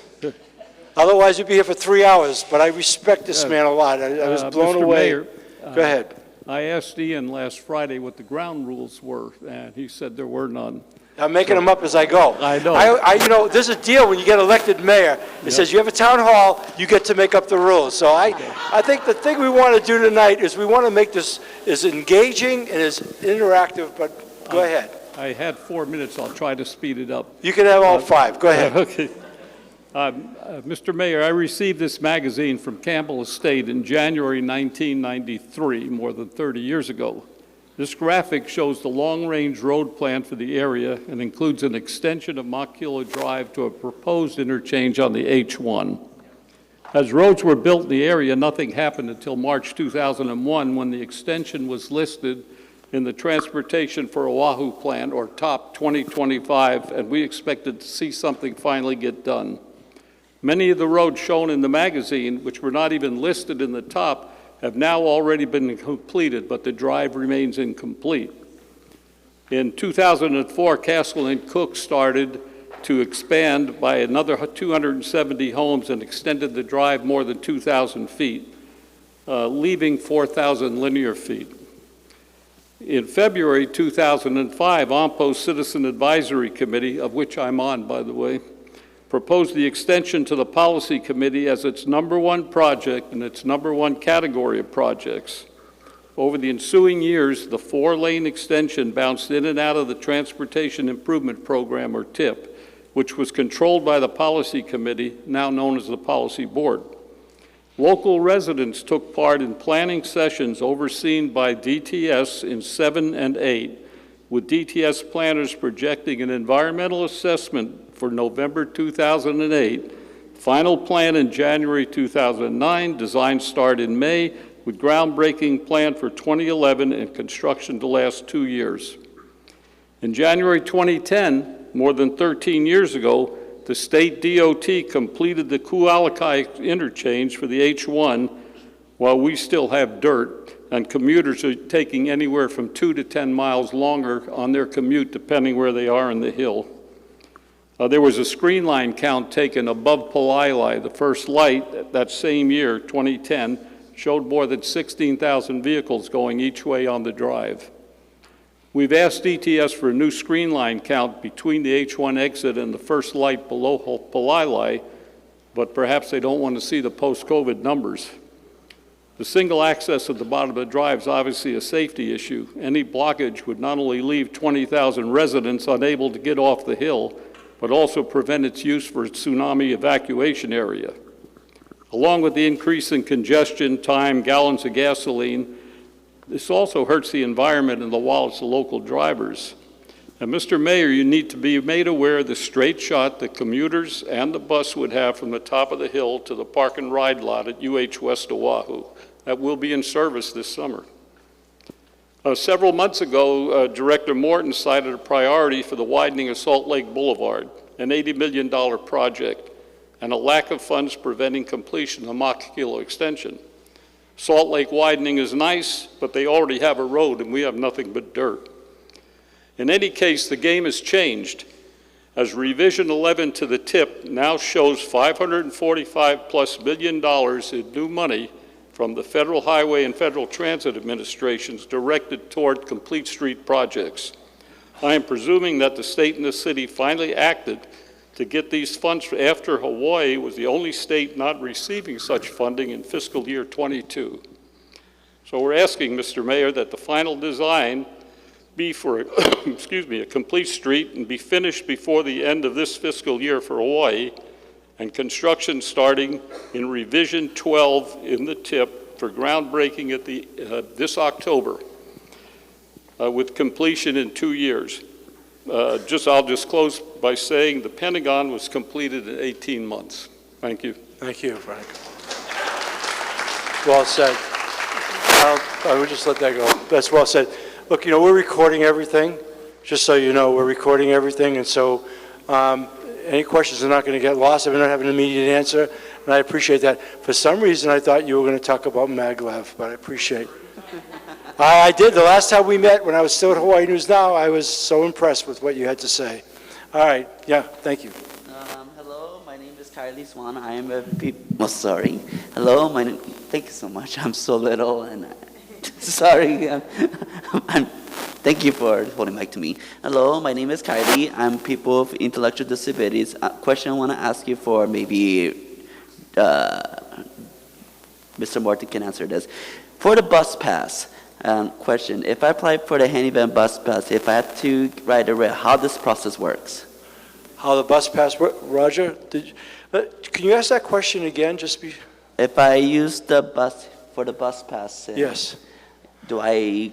Otherwise, you'd be here for 3 hours, but I respect this man a lot. I was blown Mr. away. Mayor, Go ahead. I asked Ian last Friday what the ground rules were, and he said there were none. I'm making them up as I go. I know. There's a deal when you get elected mayor. It says you have a town hall, you get to make up the rules. So I think the thing we want to do tonight is we want to make this as engaging and as interactive, but go ahead. I had 4 minutes. I'll try to speed it up. You can have all 5. Go ahead. Okay. Mr. Mayor, I received this magazine from Campbell Estate in January 1993, more than 30 years ago. This graphic shows the long-range road plan for the area and includes an extension of Makakilo Drive to a proposed interchange on the H1. As roads were built in the area, nothing happened until March 2001 when the extension was listed in the Transportation for Oʻahu Plan, or TOP 2025, and we expected to see something finally get done. Many of the roads shown in the magazine, which were not even listed in the top, have now already been completed, but the drive remains incomplete. In 2004, Castle and Cook started to expand by another 270 homes and extended the drive more than 2,000 feet, leaving 4,000 linear feet. In February 2005, OMPO's Citizen Advisory Committee, of which I'm on, by the way, proposed the extension to the Policy Committee as its #1 project and its #1 category of projects. Over the ensuing years, the 4-lane extension bounced in and out of the Transportation Improvement Program, or TIP, which was controlled by the Policy Committee, now known as the Policy Board. Local residents took part in planning sessions overseen by DTS in 7 and 8, with DTS planners projecting an environmental assessment for November 2008, final plan in January 2009, design start in May, with groundbreaking planned for 2011 and construction to last 2 years. In January 2010, more than 13 years ago, the state DOT completed the Kualakai interchange for the H1 while we still have dirt, and commuters are taking anywhere from 2 to 10 miles longer on their commute depending where they are in the hill. There was a screen line count taken above Palai. The first light that same year, 2010, showed more than 16,000 vehicles going each way on the drive. We've asked DTS for a new screen line count between the H1 exit and the first light below Palai, but perhaps they don't want to see the post-COVID numbers. The single access at the bottom of the drive is obviously a safety issue. Any blockage would not only leave 20,000 residents unable to get off the hill, but also prevent its use for a tsunami evacuation area. Along with the increase in congestion, time, gallons of gasoline, this also hurts the environment and the wallets of local drivers. And Mr. Mayor, you need to be made aware of the straight shot that commuters and the bus would have from the top of the hill to the park and ride lot at UH West Oʻahu. That will be in service this summer. Several months ago, Director Morton cited a priority for the widening of Salt Lake Boulevard, an $80 million project, and a lack of funds preventing completion of the Makakilo extension. Salt Lake widening is nice, but they already have a road and we have nothing but dirt. In any case, the game has changed, as revision 11 to the TIP now shows $545+ million in new money from the Federal Highway and Federal Transit Administrations directed toward complete street projects. I am presuming that the state and the city finally acted to get these funds after Hawaii was the only state not receiving such funding in fiscal year 22. So we're asking, Mr. Mayor, that the final design be for a complete street and be finished before the end of this fiscal year for Hawaii, and construction starting in revision 12 in the TIP for groundbreaking at this October, with completion in 2 years. I'll just close by saying the Pentagon was completed in 18 months. Thank you. Thank you, Frank. Well said. I would just let that go. That's well said. Look, you know, we're recording everything. Just so you know, we're recording everything, and so any questions are not going to get lost if we don't have an immediate answer, and I appreciate that. For some reason, I thought you were going to talk about maglev, but I appreciate I did. The last time we met, when I was still at Hawaii News Now, I was so impressed with what you had to say. All right. Yeah, thank you. Hello, my name is Kylie Swan. I am a sorry. Hello, thank you so much. I'm so little, and sorry. Thank you for holding back to me. Hello, my name is Kylie. I'm people with intellectual disabilities. Question I want to ask you for maybe Mr. Morton can answer this. For the bus pass, question, if I apply for the handy-van bus pass, if I have to ride a rail, how this process works? How the bus pass works? Roger, can you ask that question again? If I use the bus for the bus pass, yes. Do I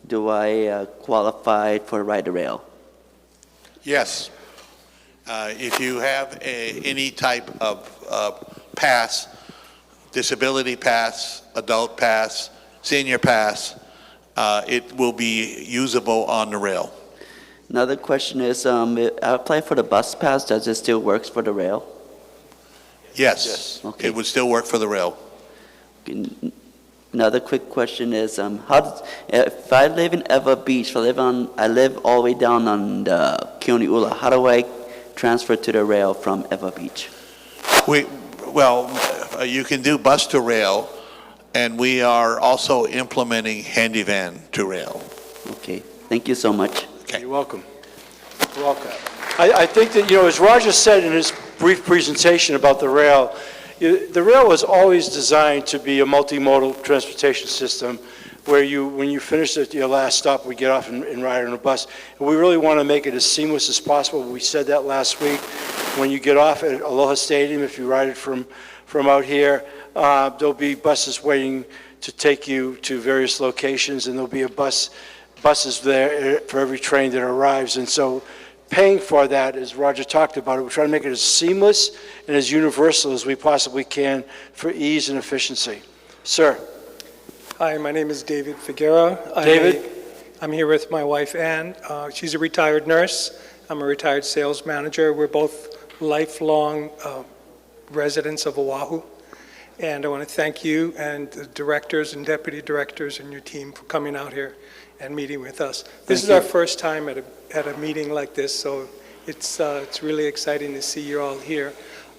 do I qualify for ride-a-rail? Yes. If you have any type of pass, disability pass, adult pass, senior pass, it will be usable on the rail. Another question is, I applied for the bus pass, does it still work for the rail? Yes. Okay. It would still work for the rail. Another quick question is, if I live in ʻEwa Beach, I live all the way down on the Keoneʻula, how do I transfer to the rail from ʻEwa Beach? You can do bus to rail, and we are also implementing handy van to rail. Okay, thank you so much. Okay. You're welcome. You're welcome. I think that, as Roger said in his brief presentation about the rail was always designed to be a multimodal transportation system where when you finish at your last stop, we get off and ride on a bus. And we really want to make it as seamless as possible. We said that last week. When you get off at Aloha Stadium, if you ride it from out here, there'll be buses waiting to take you to various locations, and there'll be buses there for every train that arrives. And so paying for that, as Roger talked about it, we're trying to make it as seamless and as universal as we possibly can for ease and efficiency. Sir. Hi, my name is David Figueroa. David? I'm here with my wife, Ann. She's a retired nurse. I'm a retired sales manager. We're both lifelong residents of Oʻahu. And I want to thank you and the directors and deputy directors and your team for coming out here and meeting with us. This is our first time at a meeting like this, so it's really exciting to see you all here.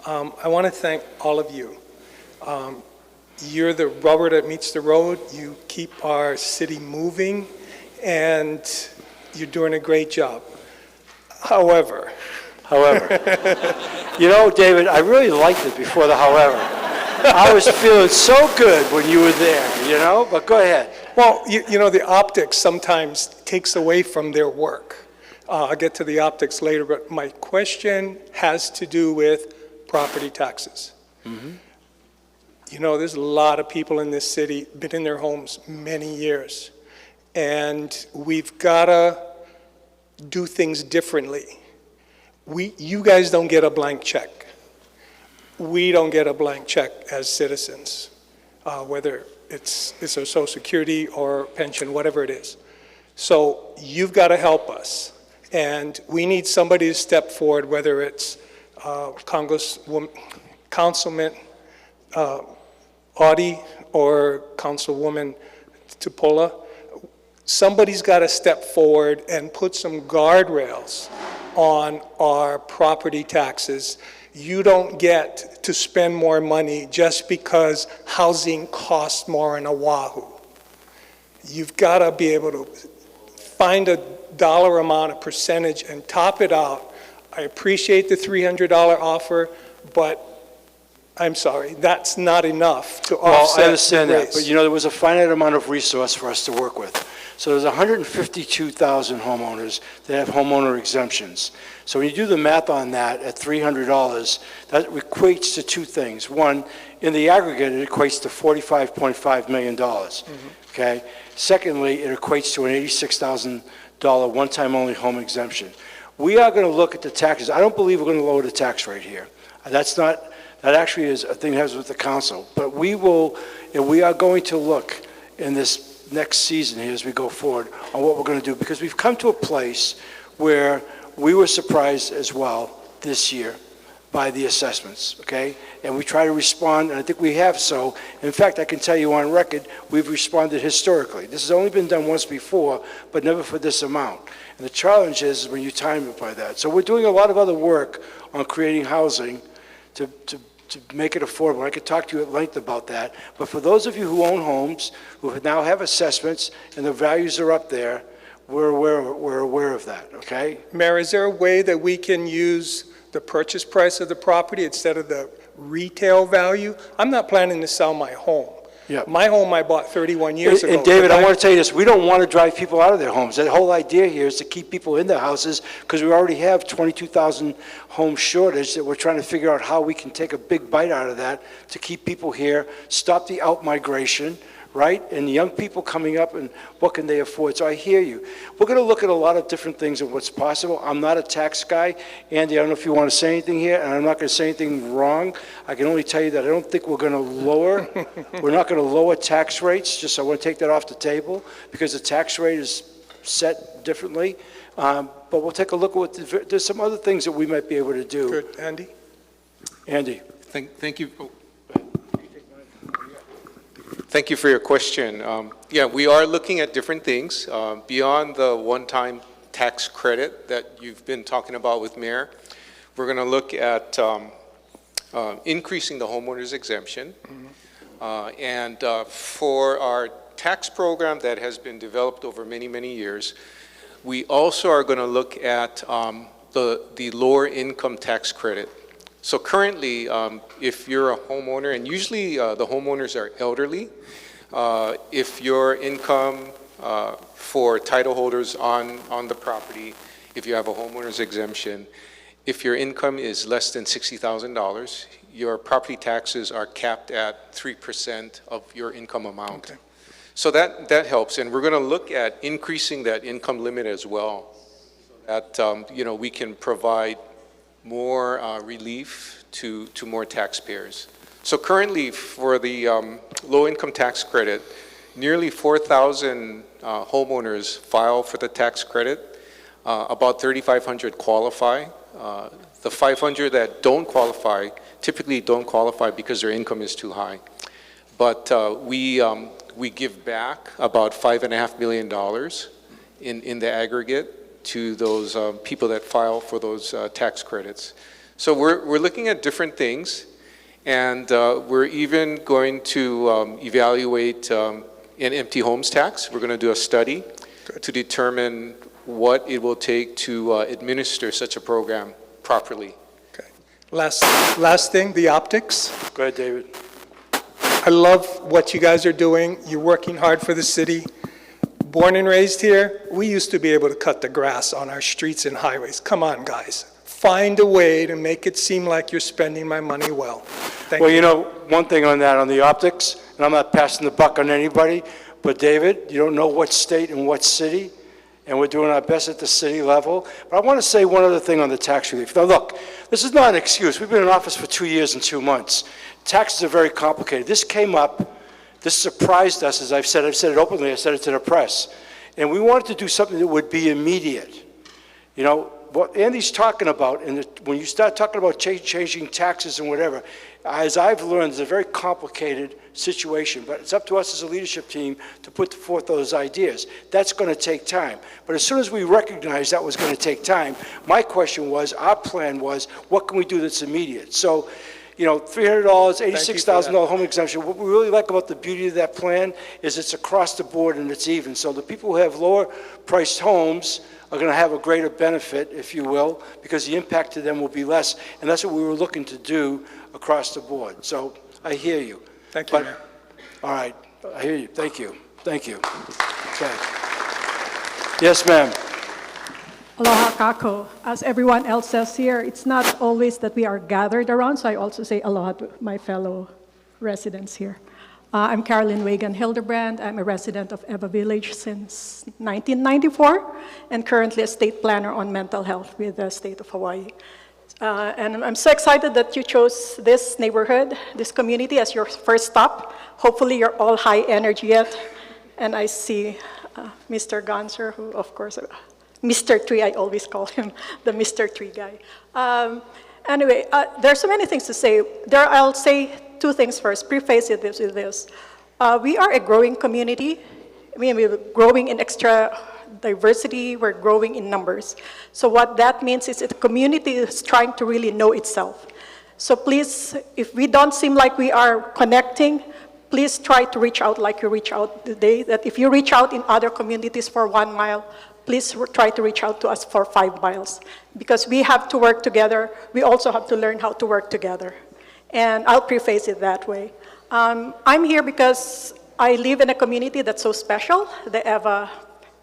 I want to thank all of you. You're the rubber that meets the road. You keep our city moving, and you're doing a great job. However, David, I really liked it before the however. I was feeling so good when you were there, but go ahead. Well, the optics sometimes takes away from their work. I'll get to the optics later, but my question has to do with property taxes. Mm-hmm. There's a lot of people in this city, been in their homes many years, and we've got to do things differently. You guys don't get a blank check. We don't get a blank check as citizens, whether it's a Social Security or pension, whatever it is. So you've got to help us. And we need somebody to step forward, whether it's Councilman Audi or Councilwoman Tupola. Somebody's got to step forward and put some guardrails on our property taxes. You don't get to spend more money just because housing costs more in Oʻahu. You've got to be able to find a dollar amount, a percentage, and top it out. I appreciate the $300 offer, but I'm sorry, that's not enough to offset. Well, I understand that, rates. but there was a finite amount of resource for us to work with. So there's 152,000 homeowners that have homeowner exemptions. So when you do the math on that at $300, that equates to two things. One, in the aggregate, it equates to $45.5 million, okay? Secondly, it equates to an $86,000 one-time only home exemption. We are gonna look at the taxes. I don't believe we're gonna lower the tax rate here. That actually is a thing that has with the council. But we are going to look in this next season here as we go forward on what we're going to do, because we've come to a place where we were surprised as well this year by the assessments, okay? And we try to respond, and I think we have so. In fact, I can tell you on record, we've responded historically. This has only been done once before, but never for this amount. And the challenge is when you time it by that. So we're doing a lot of other work on creating housing to make it affordable. I could talk to you at length about that. But for those of you who own homes, who now have assessments, and the values are up there, we're aware of that, okay? Mayor, is there a way that we can use the purchase price of the property instead of the retail value? I'm not planning to sell my home. Yeah. My home I bought 31 years ago. And David, I want to tell you this, we don't want to drive people out of their homes. The whole idea here is to keep people in their houses, because we already have 22,000 home shortage that we're trying to figure out how we can take a big bite out of that to keep people here, stop the out-migration, right? And the young people coming up and what can they afford? So I hear you. We're going to look at a lot of different things and what's possible. I'm not a tax guy. Andy, I don't know if you want to say anything here, and I'm not going to say anything wrong. I can only tell you that I don't think we're going to lower, we're not going to lower tax rates. Just I want to take that off the table because the tax rate is set differently. But we'll take a look at what, there's some other things that we might be able to do. Good. Andy? Andy. Thank you. Thank you for your question. Yeah, we are looking at different things beyond the one-time tax credit that you've been talking about with Mayor. We're going to look at increasing the homeowners exemption. And for our tax program that has been developed over many, many years, we also are going to look at the lower income tax credit. So currently, if you're a homeowner, and usually the homeowners are elderly, if your income for title holders on the property, if you have a homeowner's exemption, if your income is less than $60,000, your property taxes are capped at 3% of your income amount. Okay. So that helps, and we're going to look at increasing that income limit as well, so that you know, we can provide more relief to more taxpayers. So currently, for the low-income tax credit, nearly 4,000 homeowners file for the tax credit. About 3,500 qualify. The 500 that don't qualify typically don't qualify because their income is too high. But we give back about $5.5 million in the aggregate to those people that file for those tax credits. So we're looking at different things, and we're even going to evaluate an empty homes tax. We're going to do a study to determine what it will take to administer such a program properly. Okay. Last thing, the optics. Go ahead, David. I love what you guys are doing. You're working hard for the city. Born and raised here, we used to be able to cut the grass on our streets and highways. Come on, guys. Find a way to make it seem like you're spending my money well. Thank Well, you. you know, one thing on that, on the optics, and I'm not passing the buck on anybody, but David, you don't know what state and what city, and we're doing our best at the city level. But I want to say one other thing on the tax relief. Now, look, this is not an excuse. We've been in office for 2 years and 2 months. Taxes are very complicated. This came up, this surprised us, as I've said it openly, I said it to the press. And we wanted to do something that would be immediate. You know, what Andy's talking about, and when you start talking about changing taxes and whatever, as I've learned, it's a very complicated situation, but it's up to us as a leadership team to put forth those ideas. That's going to take time. But as soon as we recognized that was going to take time, my question was, our plan was, what can we do that's immediate? So, you know, $300, $86,000 home exemption. What we really like about the beauty of that plan is it's across the board and it's even. So the people who have lower priced homes are going to have a greater benefit, if you will, because the impact to them will be less. And that's what we were looking to do across the board. So I hear you. Thank you, Mayor. All right, I hear you. Thank you. Thank you. Okay. Yes, ma'am. Aloha kako. As everyone else says here, it's not always that we are gathered around, so I also say aloha to my fellow residents here. I'm Carolyn Wagan Hildebrand. I'm a resident of ʻEwa Village since 1994 and currently a state planner on mental health with the state of Hawaii. And I'm so excited that you chose this neighborhood, this community as your first stop. Hopefully you're all high energy yet. And I see Mr. Ganser, who of course, Mr. Tree, I always call him the Mr. Tree guy. Anyway, there's so many things to say. I'll say two things first, preface it with this. We are a growing community. I mean, we're growing in extra diversity, we're growing in numbers. So what that means is that the community is trying to really know itself. So please, if we don't seem like we are connecting, please try to reach out like you reach out today, that if you reach out in other communities for 1 mile, please try to reach out to us for 5 miles. Because we have to work together, we also have to learn how to work together. And I'll preface it that way. I'm here because I live in a community that's so special, the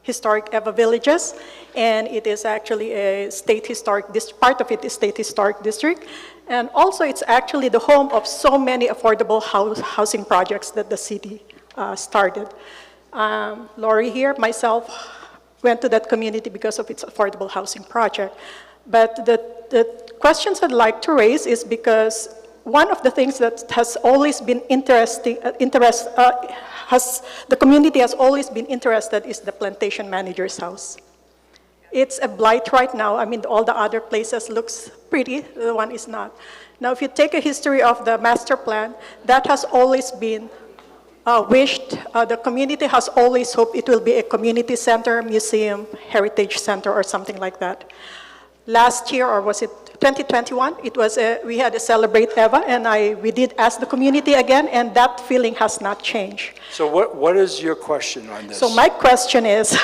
historic ʻEwa Villages, and it is actually a state historic district, part of it is state historic district. And also it's actually the home of so many affordable housing projects that the city started. Lori here, myself, went to that community because of its affordable housing project. But the questions I'd like to raise is because one of the things that has always been the community has always been interested is the plantation manager's house. It's a blight right now. I mean, all the other places looks pretty, the one is not. Now, if you take a history of the master plan, that has always been wished. The community has always hoped it will be a community center, museum, heritage center, or something like that. Last year, or was it 2021, it was we had a Celebrate ʻEwa, and we did ask the community again, and that feeling has not changed. So what is your question on this? So my question is,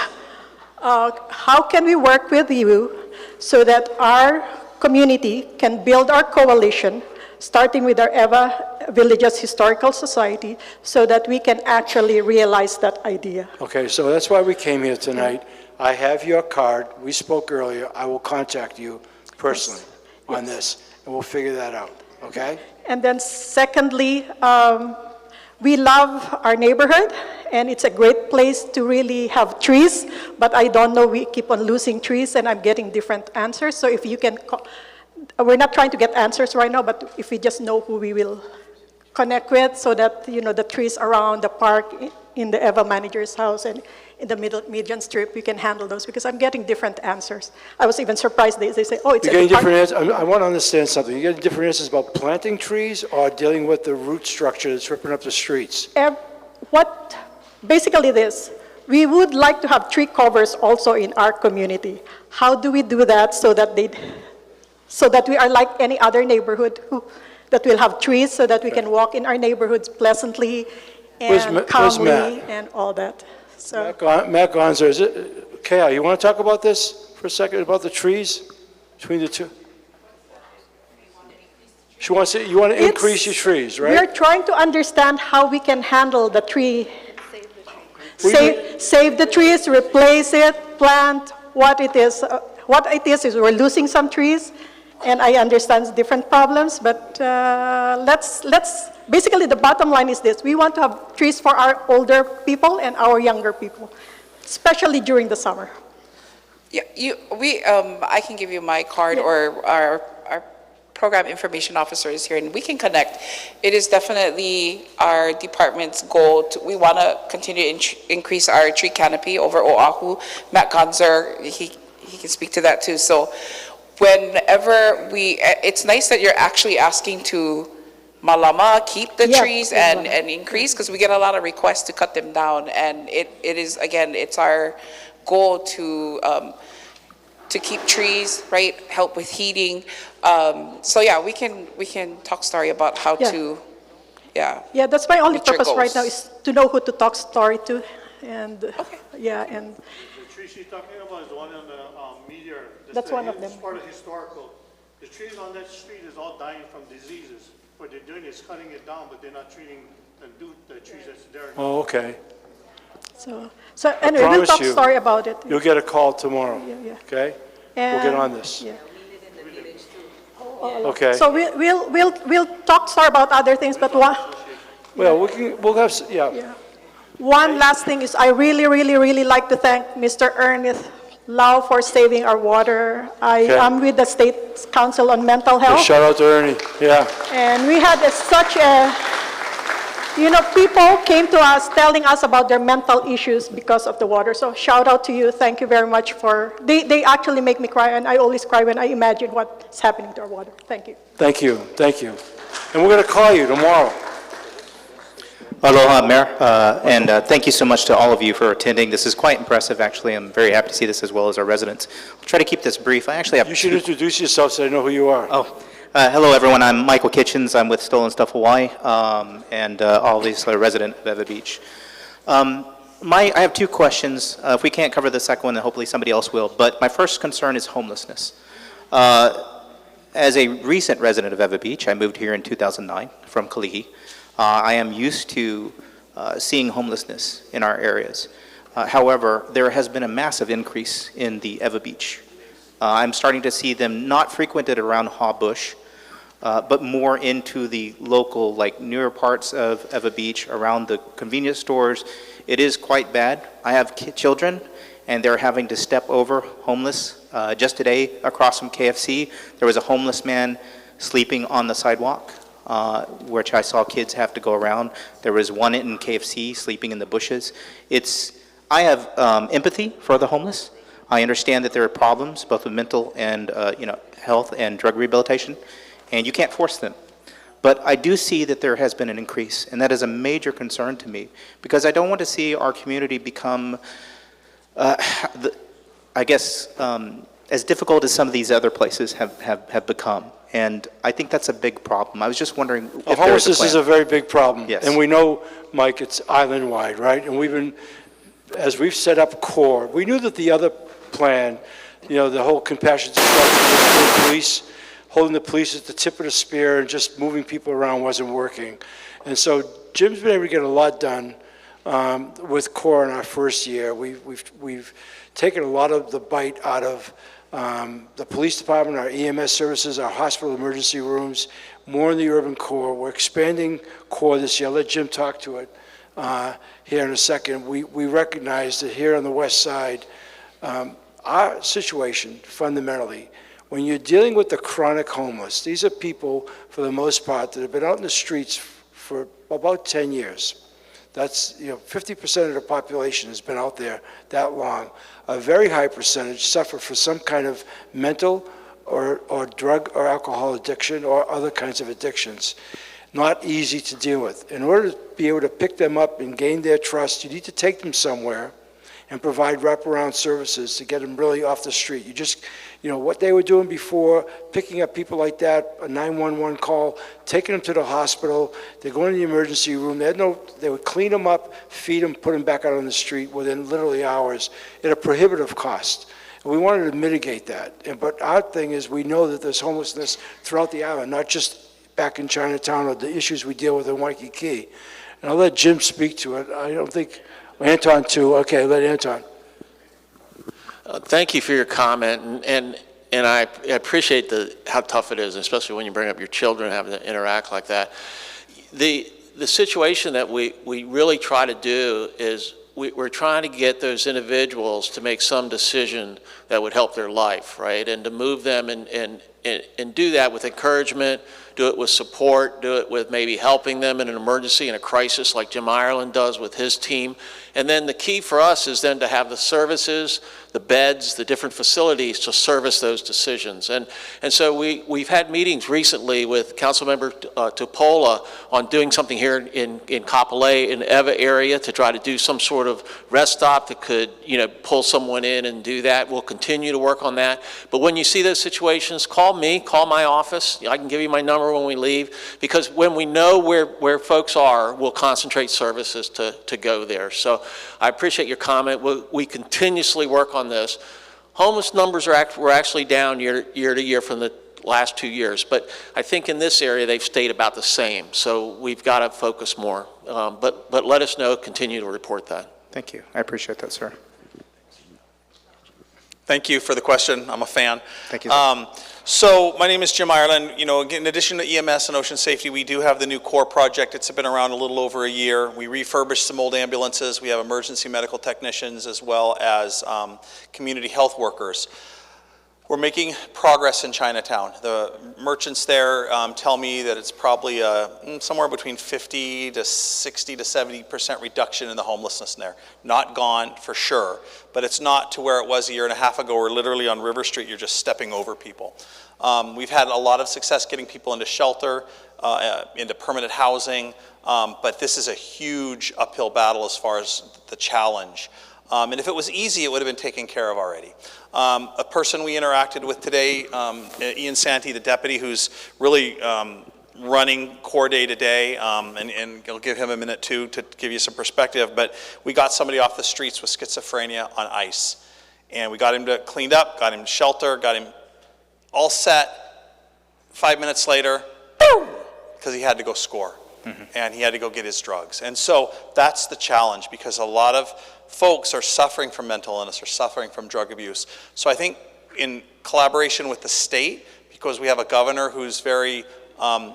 how can we work with you so that our community can build our coalition, starting with our ʻEwa Villages Historical Society, so that we can actually realize that idea? Okay, so that's why we came here tonight. I have your card. We spoke earlier. I will contact you personally on this, and we'll figure that out, okay? And then secondly, we love our neighborhood, and it's a great place to really have trees, but I don't know, we keep on losing trees, and I'm getting different answers. So if you can, we're not trying to get answers right now, but if we just know who we will connect with, so that, you know, the trees around the park, in the ʻEwa manager's house, and in the median strip, we can handle those, because I'm getting different answers. I was even surprised, they say, oh, it's You're getting different answers. I want to understand something. You're getting different answers about planting trees or dealing with the root structure that's ripping up the streets? Basically this, we would like to have tree covers also in our community. How do we do that so that we are like any other neighborhood that will have trees, so that we can walk in our neighborhoods pleasantly and calmly and all that. So Matt Gonzer, is it, Kay, you want to talk about this for a second, about the trees between the two? She wants to, you want to increase your trees, right? We're trying to understand how we can handle the tree. Save the trees, replace it, plant. What it is is we're losing some trees, and I understand different problems, but basically the bottom line is this: we want to have trees for our older people and our younger people, especially during the summer. Yeah, I can give you my card, or our program information officer is here, and we can connect. It is definitely our department's goal. We want to continue to increase our tree canopy over Oʻahu. Matt Gonzer, he can speak to that too. So whenever it's nice that you're actually asking to malama, keep the trees and increase, because we get a lot of requests to cut them down, and it is, again, it's our goal to keep trees, right, help with heating. So yeah, we can talk story about how to, Yeah, that's my only purpose right now, is to know who to talk story to, and and the tree she's talking about is the one on the meteor. That's one of them. It's part of historical. The trees on that street is all dying from diseases. What they're doing is cutting it down, but they're not treating the trees that's there. Oh, okay. So anyway, we'll talk story about it. You'll get a call tomorrow, okay? And we'll get on this. Okay. So we'll talk story about other things, but we'll have, One last thing is, I really like to thank Mr. Ernest Lau for saving our water. I am with the State Council on Mental Health. Shout out to Ernie, And we had such a, people came to us telling us about their mental issues because of the water. So shout out to you. Thank you very much they actually make me cry, and I always cry when I imagine what's happening to our water. Thank you. Thank you. And we're going to call you tomorrow. Aloha, Mayor, and thank you so much to all of you for attending. This is quite impressive, actually. I'm very happy to see this, as well as our residents. I'll try to keep this brief. I actually have You should introduce yourself so I know who you are. Hello, everyone. I'm Michael Kitchens. I'm with Stolen Stuff Hawaii, and obviously a resident of ʻEwa Beach. I have two questions. If we can't cover the second one, then hopefully somebody else will. But my first concern is homelessness. As a recent resident of ʻEwa Beach, I moved here in 2009 from Kalihi. I am used to seeing homelessness in our areas. However, there has been a massive increase in the ʻEwa Beach. I'm starting to see them not frequented around Ha Bush, but more into the local, like newer parts of ʻEwa Beach, around the convenience stores, it is quite bad. I have children, and they're having to step over homeless. Just today, across from KFC, there was a homeless man sleeping on the sidewalk, which I saw kids have to go around. There was one in KFC sleeping in the bushes. I have empathy for the homeless. I understand that there are problems, both with mental and health and drug rehabilitation, and you can't force them. But I do see that there has been an increase, and that is a major concern to me, because I don't want to see our community become, as difficult as some of these other places have become. And I think that's a big problem. I was just wondering if there is a Homelessness plan. is a very big problem. Yes. And we know, Mike, it's island-wide, right? And as we've set up CORE, we knew that the other plan, the whole compassion structure with police, holding the police at the tip of the spear and just moving people around wasn't working. And so Jim's been able to get a lot done with CORE in our first year. We've taken a lot of the bite out of the police department, our EMS services, our hospital emergency rooms, more in the urban core. We're expanding CORE this year. I'll let Jim talk to it here in a second. We recognize that here on the west side, our situation fundamentally, when you're dealing with the chronic homeless, these are people, for the most part, that have been out in the streets for about 10 years. That's, 50% of the population has been out there that long. A very high percentage suffer from some kind of mental or drug or alcohol addiction or other kinds of addictions. Not easy to deal with. In order to be able to pick them up and gain their trust, you need to take them somewhere and provide wraparound services to get them really off the street. You just, what they were doing before, picking up people like that, a 911 call, taking them to the hospital, they're going to the emergency room, they would clean them up, feed them, put them back out on the street within literally hours at a prohibitive cost. And we wanted to mitigate that. But our thing is, we know that there's homelessness throughout the island, not just back in Chinatown or the issues we deal with in Waikiki. And I'll let Jim speak to it. I don't think, Anton too. Okay, let Anton. Thank you for your comment, and I appreciate how tough it is, especially when you bring up your children having to interact like that. The situation that we really try to do is we're trying to get those individuals to make some decision that would help their life, right? And to move them and do that with encouragement, do it with support, do it with maybe helping them in an emergency, in a crisis like Jim Ireland does with his team. And then the key for us is then to have the services, the beds, the different facilities to service those decisions. And so we've had meetings recently with Councilmember Tupola on doing something here in Kapolei, in the ʻEwa area, to try to do some sort of rest stop that could, pull someone in and do that. We'll continue to work on that. But when you see those situations, call me, call my office. I can give you my number when we leave, because when we know where folks are, we'll concentrate services to go there. So I appreciate your comment. We continuously work on this. Homeless numbers were actually down year to year from the last 2 years, but I think in this area they've stayed about the same. So we've got to focus more. But let us know, continue to report that. Thank you. I appreciate that, sir. Thank you for the question. I'm a fan. Thank you, sir. So my name is Jim Ireland. In addition to EMS and ocean safety, we do have the new CORE project. It's been around a little over a year. We refurbished some old ambulances. We have emergency medical technicians as well as community health workers. We're making progress in Chinatown. The merchants there tell me that it's probably somewhere between 50 to 60 to 70% reduction in the homelessness there. Not gone for sure, but it's not to where it was a year and a half ago where literally on River Street you're just stepping over people. We've had a lot of success getting people into shelter, into permanent housing, but this is a huge uphill battle as far as the challenge. And if it was easy, it would have been taken care of already. A person we interacted with today, Ian Santee, the deputy, who's really running CORE day to day, and I'll give him a minute too to give you some perspective, but we got somebody off the streets with schizophrenia on ice. And we got him cleaned up, got him shelter, got him all set. 5 minutes later, boom, because he had to go score. Mm-hmm. And he had to go get his drugs. And so that's the challenge, because a lot of folks are suffering from mental illness or suffering from drug abuse. So I think in collaboration with the state, because we have a governor who's very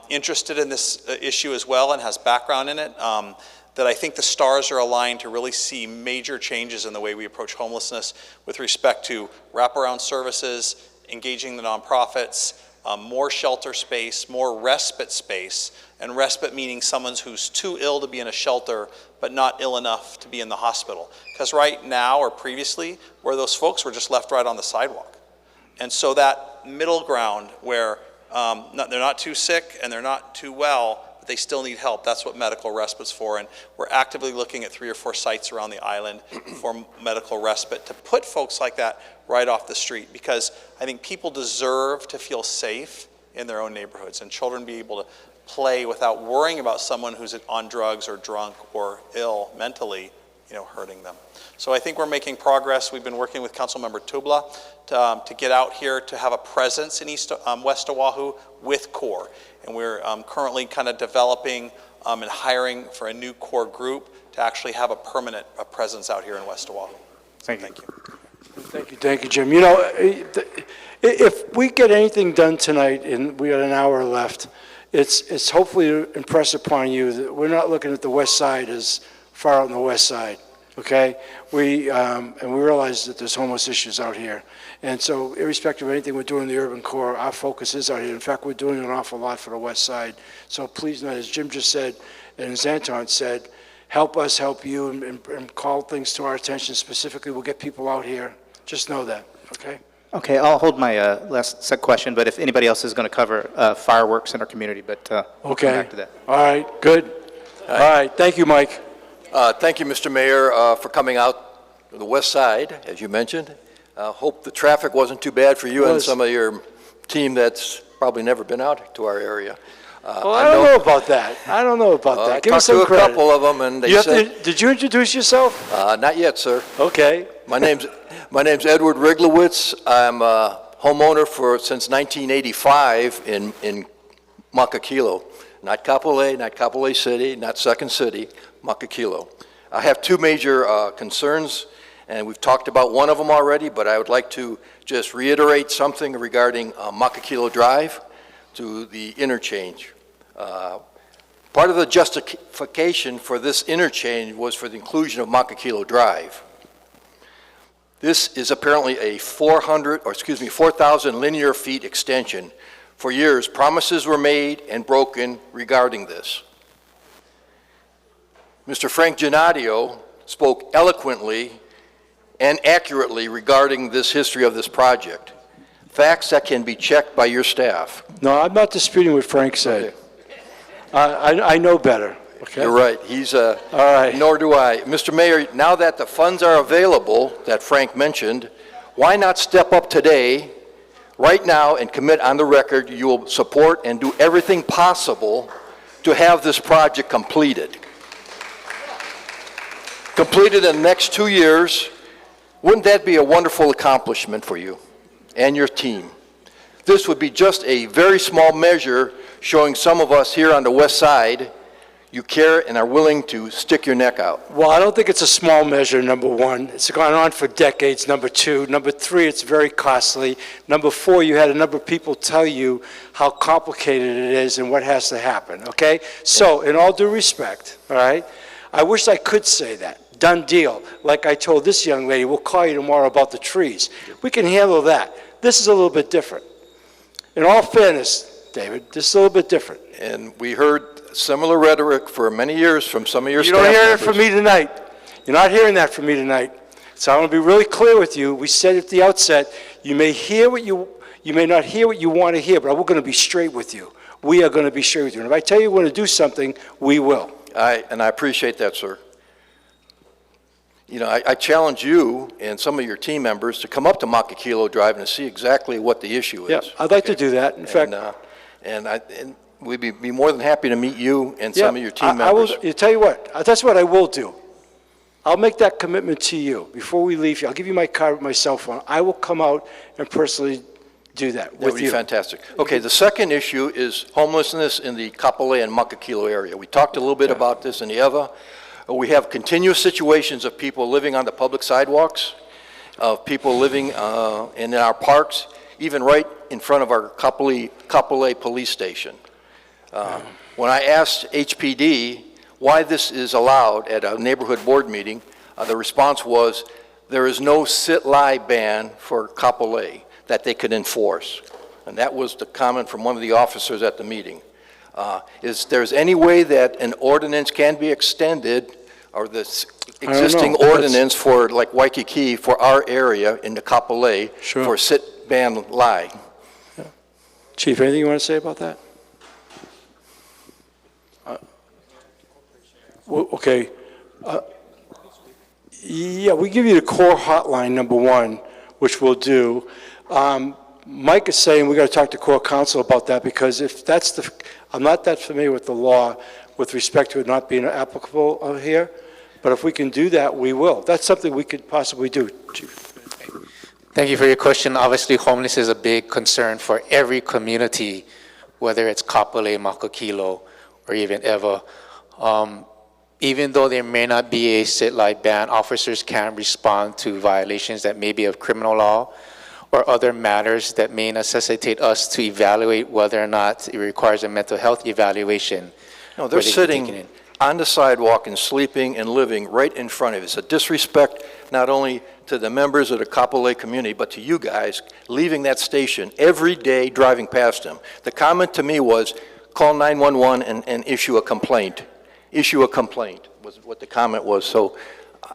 interested in this issue as well and has background in it, that I think the stars are aligned to really see major changes in the way we approach homelessness with respect to wraparound services, engaging the nonprofits, more shelter space, more respite space, and respite meaning someone who's too ill to be in a shelter but not ill enough to be in the hospital. Because right now or previously, where those folks were just left right on the sidewalk. And so that middle ground where they're not too sick and they're not too well, but they still need help. That's what medical respite's for. And we're actively looking at 3 or 4 sites around the island for medical respite to put folks like that right off the street, because I think people deserve to feel safe in their own neighborhoods and children be able to play without worrying about someone who's on drugs or drunk or ill mentally, hurting them. So I think we're making progress. We've been working with Councilmember Tubla to get out here to have a presence in West Oahu with CORE. And we're currently kind of developing and hiring for a new CORE group to actually have a permanent presence out here in West Oahu. Thank you. Thank you, Jim. If we get anything done tonight, and we got an hour left, it's hopefully to impress upon you that we're not looking at the west side as far out on the west side, okay? And we realize that there's homeless issues out here. And so irrespective of anything we're doing in the urban core, our focus is out here. In fact, we're doing an awful lot for the west side. So please know, as Jim just said, and as Anton said, help us help you and call things to our attention specifically. We'll get people out here. Just know that, okay? Okay, I'll hold my last question, but if anybody else is going to cover fireworks in our community, but we'll come back to that. All right, good. All right, thank you, Mike. Thank you, Mr. Mayor, for coming out to the west side, as you mentioned. Hope the traffic wasn't too bad for you and some of your team that's probably never been out to our area. Well, I don't know about that. I don't know about that. I Give me talked some to a credit. couple of them, and they said... Did you introduce yourself? Not yet, sir. Okay. My name's Edward Riglowitz. I'm a homeowner since 1985 in Makakilo. Not Kapolei City, not Second City, Makakilo. I have 2 major concerns, and we've talked about one of them already, but I would like to just reiterate something regarding Makakilo Drive to the interchange. Part of the justification for this interchange was for the inclusion of Makakilo Drive. This is apparently a 4,000 linear feet extension. For years, promises were made and broken regarding this. Mr. Frank Gennaro spoke eloquently and accurately regarding this history of this project. Facts that can be checked by your staff. No, I'm not disputing what Frank said. Okay. I know better. Okay. You're right. All right. Nor do I. Mr. Mayor, now that the funds are available that Frank mentioned, why not step up today, right now, and commit on the record you will support and do everything possible to have this project completed? Completed in the next 2 years. Wouldn't that be a wonderful accomplishment for you and your team? This would be just a very small measure showing some of us here on the west side you care and are willing to stick your neck out. Well, I don't think it's a small measure, number 1. It's gone on for decades, number 2. Number 3, it's very costly. Number 4, you had a number of people tell you how complicated it is and what has to happen, okay? So, in all due respect, all right, I wish I could say that. Done deal. Like I told this young lady, we'll call you tomorrow about the trees. We can handle that. This is a little bit different. In all fairness, David, this is a little bit different. And we heard similar rhetoric for many years from some of your staff members. You don't hear it members. from me tonight. You're not hearing that from me tonight. So I want to be really clear with you. We said at the outset, you may not hear what you want to hear, but we're going to be straight with you. We are going to be straight with you. And if I tell you we're going to do something, we will. And I appreciate that, sir. I challenge you and some of your team members to come up to Makakilo Drive and see exactly what the issue is. Yeah, I'd like to do that. In fact, and we'd be more than happy to meet you and some of your team members. You tell you what, that's what I will do. I'll make that commitment to you before we leave here. I'll give you my card with my cell phone. I will come out and personally do that with you. That would be fantastic. Okay, the second issue is homelessness in the Kapolei and Makakilo area. We talked a little bit about this in ʻEwa. We have continuous situations of people living on the public sidewalks, of people living in our parks, even right in front of our Kapolei police station. When I asked HPD why this is allowed at a neighborhood board meeting, the response was, there is no sit-lie ban for Kapolei that they could enforce. And that was the comment from one of the officers at the meeting. Is there's any way that an ordinance can be extended, or this existing ordinance for like Waikiki, for our area in the Kapolei, for sit, ban, lie? Chief, anything you want to say about that? Okay. Yeah, we give you the core hotline, number one, which we'll do. Mike is saying we got to talk to core counsel about that, because if that's the, I'm not that familiar with the law with respect to it not being applicable here, but if we can do that, we will. That's something we could possibly do, Chief. Thank you for your question. Obviously, homelessness is a big concern for every community, whether it's Kapolei, Makakilo, or even ʻEwa. Even though there may not be a sit-lie ban, officers can respond to violations that may be of criminal law or other matters that may necessitate us to evaluate whether or not it requires a mental health evaluation. No, they're sitting on the sidewalk and sleeping and living right in front of us. It's a disrespect not only to the members of the Kapolei community, but to you guys, leaving that station every day, driving past them. The comment to me was, call 911 and issue a complaint. Issue a complaint was what the comment was. So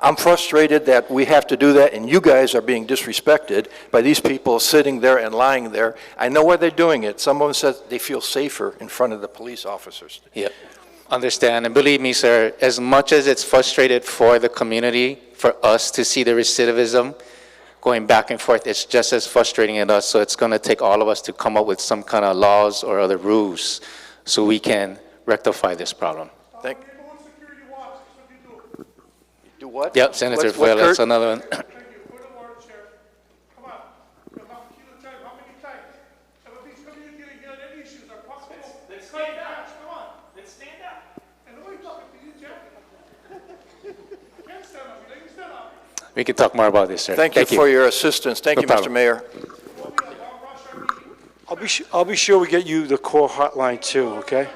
I'm frustrated that we have to do that, and you guys are being disrespected by these people sitting there and lying there. I know why they're doing it. Some of them said they feel safer in front of the police officers. Yep, understand. And believe me, sir, as much as it's frustrated for the community, for us to see the recidivism going back and forth, it's just as frustrating at us. So it's going to take all of us to come up with some kind of laws or other rules so we can rectify this problem. Thank you. Do what? Yep, Senator What's Fuel, that's Kurt? another one. We can talk more about this, sir. Thank you for your assistance. Thank No you, problem. Mr. Mayor. I'll be sure we get you the core hotline too, okay?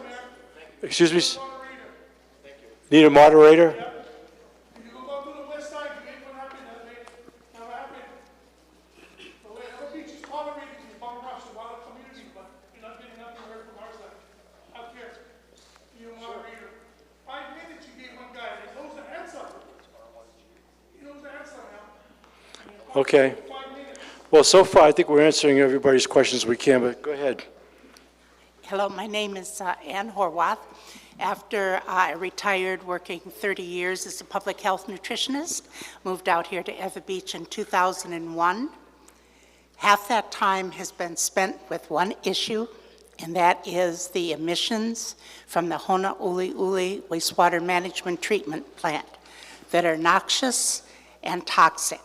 Excuse me? Need a moderator? Okay. Well, so far, I think we're answering everybody's questions we can, but go ahead. Hello, my name is Ann Horwath. After I retired working 30 years as a public health nutritionist, moved out here to ʻEwa Beach in 2001. Half that time has been spent with one issue, and that is the emissions from the Honouliuli wastewater management treatment plant that are noxious and toxic.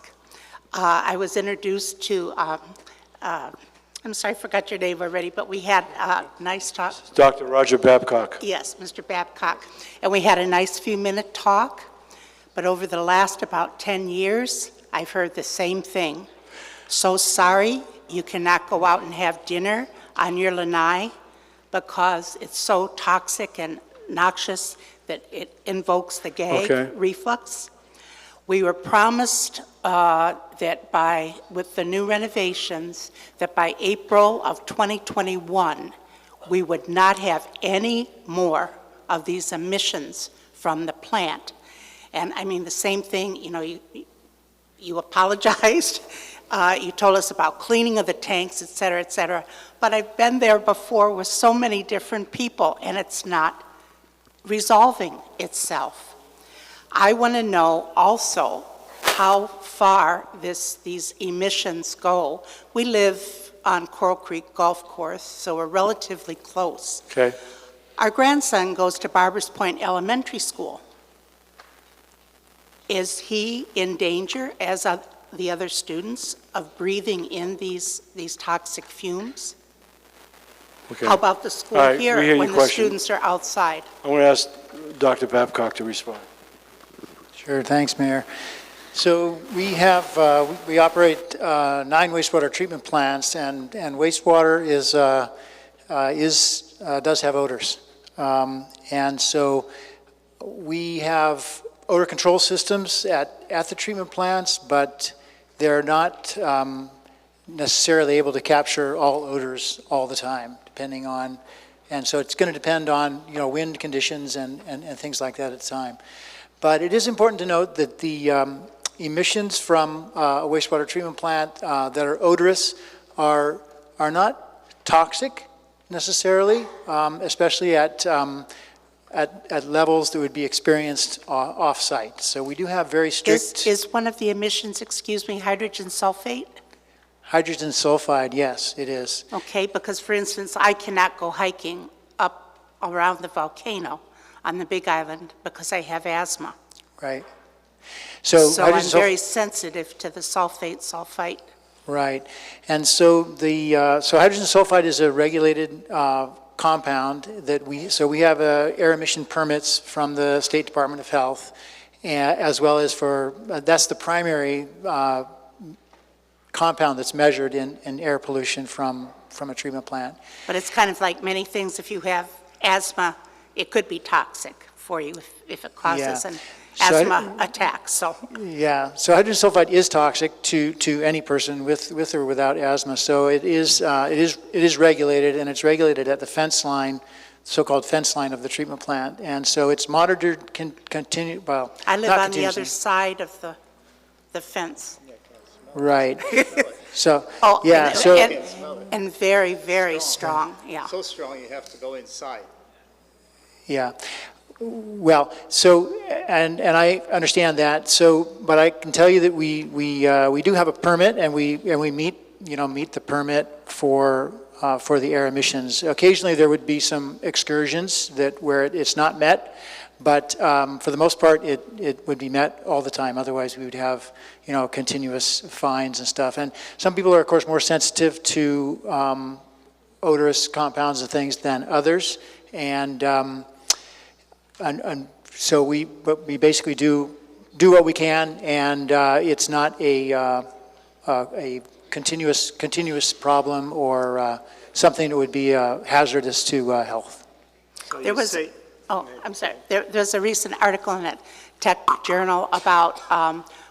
I was introduced to, I'm sorry, I forgot your name already, but we had a nice talk. Dr. Roger Babcock. Yes, Mr. Babcock. And we had a nice few-minute talk, but over the last about 10 years, I've heard the same thing. So sorry, you cannot go out and have dinner on your lanai because it's so toxic and noxious that it invokes the gag reflux. We were promised that with the new renovations, that by April of 2021, we would not have any more of these emissions from the plant. And I mean, the same thing, you know, you apologized, you told us about cleaning of the tanks, et cetera, but I've been there before with so many different people, and it's not resolving itself. I want to know also how far these emissions go. We live on Coral Creek Golf Course, so we're relatively close. Okay. Our grandson goes to Barbers Point Elementary School. Is he in danger, as are the other students, of breathing in these toxic fumes? Okay. How about the school All right, here we hear when your the question. students are outside? I want to ask Dr. Babcock to respond. Sure, thanks, Mayor. So we have, we operate 9 wastewater treatment plants, and wastewater is does have odors. And so we have odor control systems at the treatment plants, but they're not necessarily able to capture all odors all the time, depending on, and so it's going to depend on, wind conditions and things like that at the time. But it is important to note that the emissions from a wastewater treatment plant that are odorous are not toxic necessarily, especially at levels that would be experienced off-site. So we do have very strict... Is one of the emissions, hydrogen sulfate? Hydrogen sulfide, yes, it is. Okay, because for instance, I cannot go hiking up around the volcano on the Big Island because I have asthma. Right. So I'm very sensitive to the sulfite. Right. And so so hydrogen sulfide is a regulated compound that we have air emission permits from the State Department of Health, as well as that's the primary compound that's measured in air pollution from a treatment plant. But it's kind of like many things, if you have asthma, it could be toxic for you if it causes an asthma attack, so. Yeah, so hydrogen sulfide is toxic to any person with or without asthma, so it is regulated, and it's regulated at the fence line, so-called fence line of the treatment plant, and so it's monitored I live on the other side of the fence. Right. So, and very, very strong, yeah. So strong you have to go inside. Yeah. Well, so, and I understand that, but I can tell you that we do have a permit, and we meet the permit for the air emissions. Occasionally there would be some excursions where it's not met, but for the most part it would be met all the time. Otherwise we would have continuous fines and stuff. And some people are of course more sensitive to odorous compounds and things than others, and so we basically do what we can, and it's not a continuous problem or something that would be hazardous to health. I'm sorry. There's a recent article in a tech journal about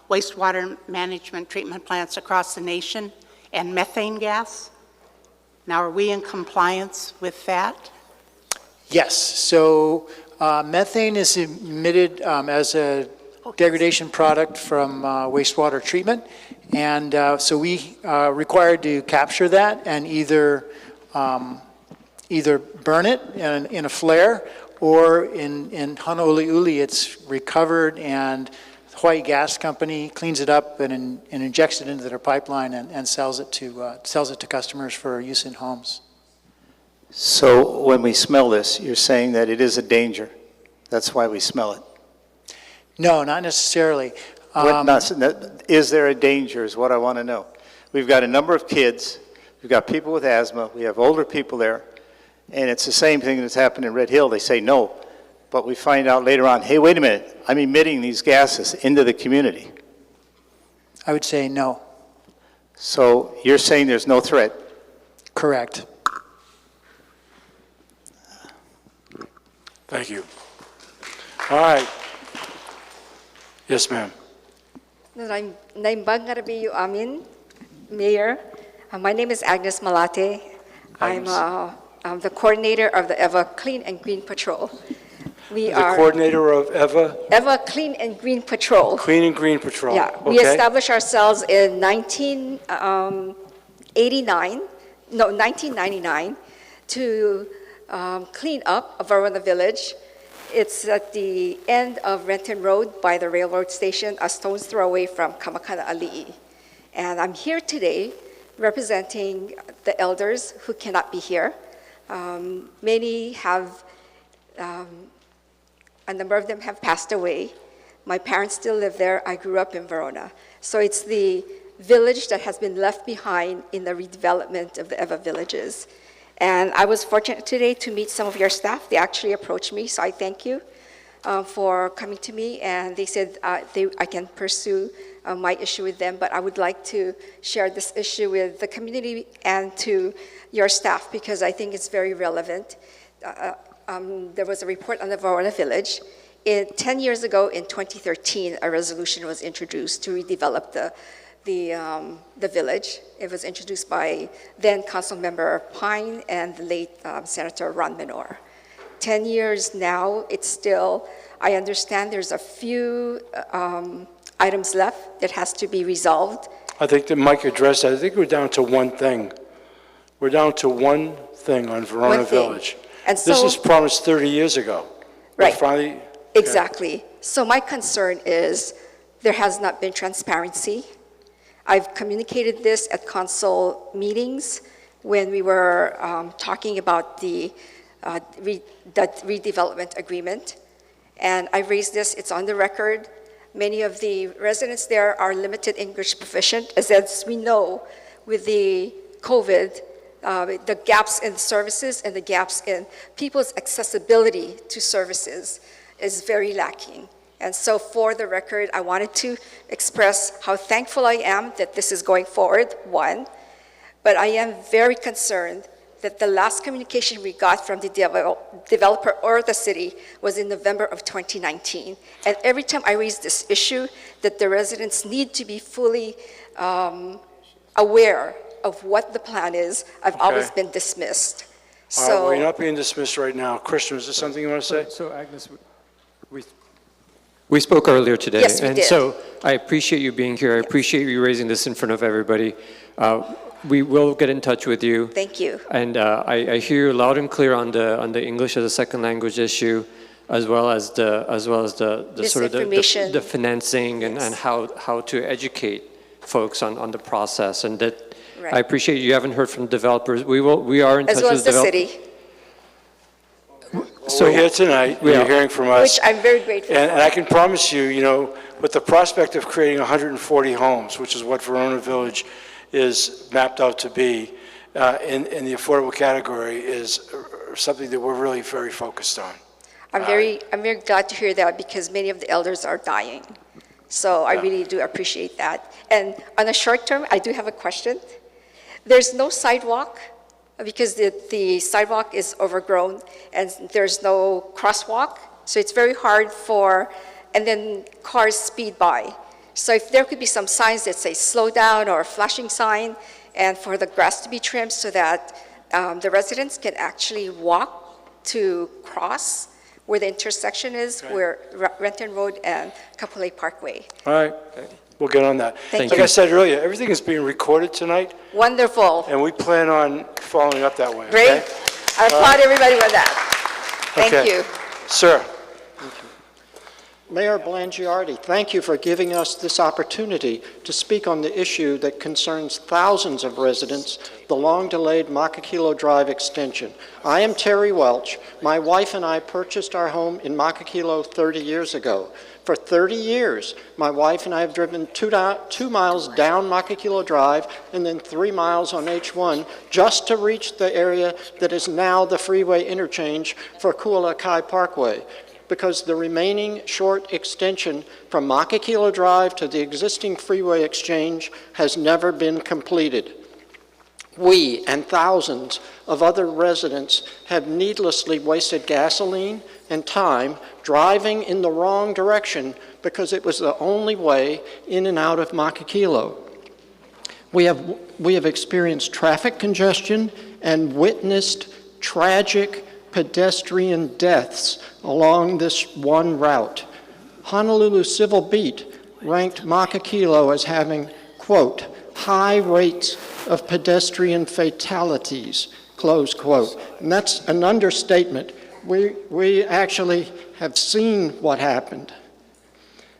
wastewater management treatment plants across the nation and methane gas. Now, are we in compliance with that? Yes. So methane is emitted as a degradation product from wastewater treatment, and so we are required to capture that and either burn it in a flare, or in Honolulu, it's recovered and the Hawaii Gas Company cleans it up and injects it into their pipeline and sells it to customers for use in homes. So when we smell this, you're saying that it is a danger. That's why we smell it. No, not necessarily. Is there a danger is what I want to know. We've got a number of kids. We've got people with asthma. We have older people there. And it's the same thing that's happened in Red Hill. They say no. But we find out later on, hey, wait a minute. I'm emitting these gases into the community. I would say no. So you're saying there's no threat? Correct. Thank you. All right. Yes, ma'am. I'm Blangiardi Amin, Mayor. My name is Agnes Malate. I'm the coordinator of the ʻEwa Clean and Green Patrol. The coordinator of ʻEwa? ʻEwa Clean and Green Patrol. Clean and Green Patrol. Yeah, okay. We established ourselves in 1999 to clean up Varona Village. It's at the end of Renton Road by the railroad station, a stone's throw away from Kamakana Ali'i. And I'm here today representing the elders who cannot be here. Many have, a number of them have passed away. My parents still live there. I grew up in Varona. So it's the village that has been left behind in the redevelopment of the ʻEwa villages. And I was fortunate today to meet some of your staff. They actually approached me, so I thank you. for coming to me, and they said I can pursue my issue with them, but I would like to share this issue with the community and to your staff because I think it's very relevant. There was a report on the Varona Village. 10 years ago, in 2013, a resolution was introduced to redevelop the village. It was introduced by then Council Member Pine and the late Senator Ron Menor. 10 years now, it's still, I understand there's a few items left that has to be resolved. I think that Mike addressed that. I think we're down to one thing. We're down to one thing on Varona Village. And this so, was promised 30 years ago. Right. Finally, exactly. So my concern is there has not been transparency. I've communicated this at council meetings when we were talking about the redevelopment agreement. And I raised this, it's on the record. Many of the residents there are limited English proficient, as we know with the COVID, the gaps in services and the gaps in people's accessibility to services is very lacking. And so for the record, I wanted to express how thankful I am that this is going forward, one, but I am very concerned that the last communication we got from the developer or the city was in November of 2019. And every time I raise this issue, that the residents need to be fully aware of what the plan is, I've always been dismissed. So we're not being dismissed right now. Christian, is there something you want to say? So Agnes, we spoke earlier today. Yes, we and did. So I appreciate you being here. I appreciate you raising this in front of everybody. We will get in touch with you. Thank you. And I hear you loud and clear on the English as a second language issue, as well as the sort of the financing and how to educate folks on the process. And that right. I appreciate you haven't heard from developers. We are in touch as well with as the city. So we're here tonight, you're hearing from us. Which I'm very grateful and for. I can promise you, with the prospect of creating 140 homes, which is what Varona Village is mapped out to be in the affordable category, is something that we're really very focused on. I'm very glad to hear that because many of the elders are dying. So I really do appreciate that. And on the short term, I do have a question. There's no sidewalk because the sidewalk is overgrown and there's no crosswalk. So it's very hard and then cars speed by. So if there could be some signs that say slow down or a flashing sign and for the grass to be trimmed so that the residents can actually walk to cross where the intersection is, where Renton Road and Kapolei Parkway. All right, we'll get on that. Thank like you. I said earlier, everything is being recorded tonight. Wonderful. And we plan on following up that way. Great. Okay? I applaud everybody with that. Thank Okay. you. Sir. Mayor Blangiardi, thank you for giving us this opportunity to speak on the issue that concerns thousands of residents, the long-delayed Makakilo Drive extension. I am Terry Welch. My wife and I purchased our home in Makakilo 30 years ago. For 30 years, my wife and I have driven 2 miles down Makakilo Drive and then 3 miles on H1 just to reach the area that is now the freeway interchange for Kualakai Parkway, because the remaining short extension from Makakilo Drive to the existing freeway exchange has never been completed. We and thousands of other residents have needlessly wasted gasoline and time driving in the wrong direction because it was the only way in and out of Makakilo. We have experienced traffic congestion and witnessed tragic pedestrian deaths along this one route. Honolulu Civil Beat ranked Makakilo as having, quote, high rates of pedestrian fatalities, close quote. And that's an understatement. We actually have seen what happened.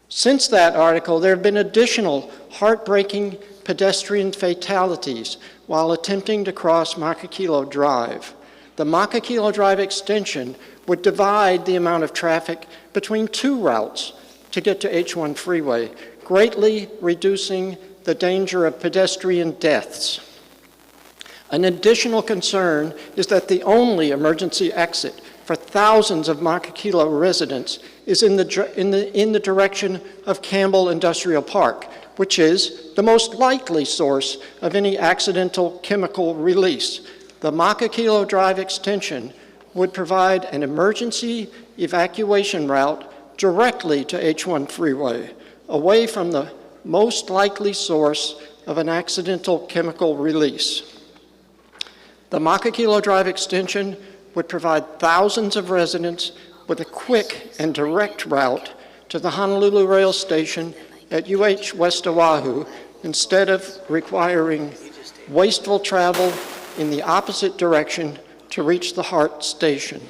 Since that article, there have been additional heartbreaking pedestrian fatalities while attempting to cross Makakilo Drive. The Makakilo Drive extension would divide the amount of traffic between 2 routes to get to H1 freeway, greatly reducing the danger of pedestrian deaths. An additional concern is that the only emergency exit for thousands of Makakilo residents is in the direction of Campbell Industrial Park, which is the most likely source of any accidental chemical release. The Makakilo Drive extension would provide an emergency evacuation route directly to H1 freeway, away from the most likely source of an accidental chemical release. The Makakilo Drive extension would provide thousands of residents with a quick and direct route to the Honolulu Rail Station at UH West Oʻahu, instead of requiring wasteful travel in the opposite direction to reach the Hart Station.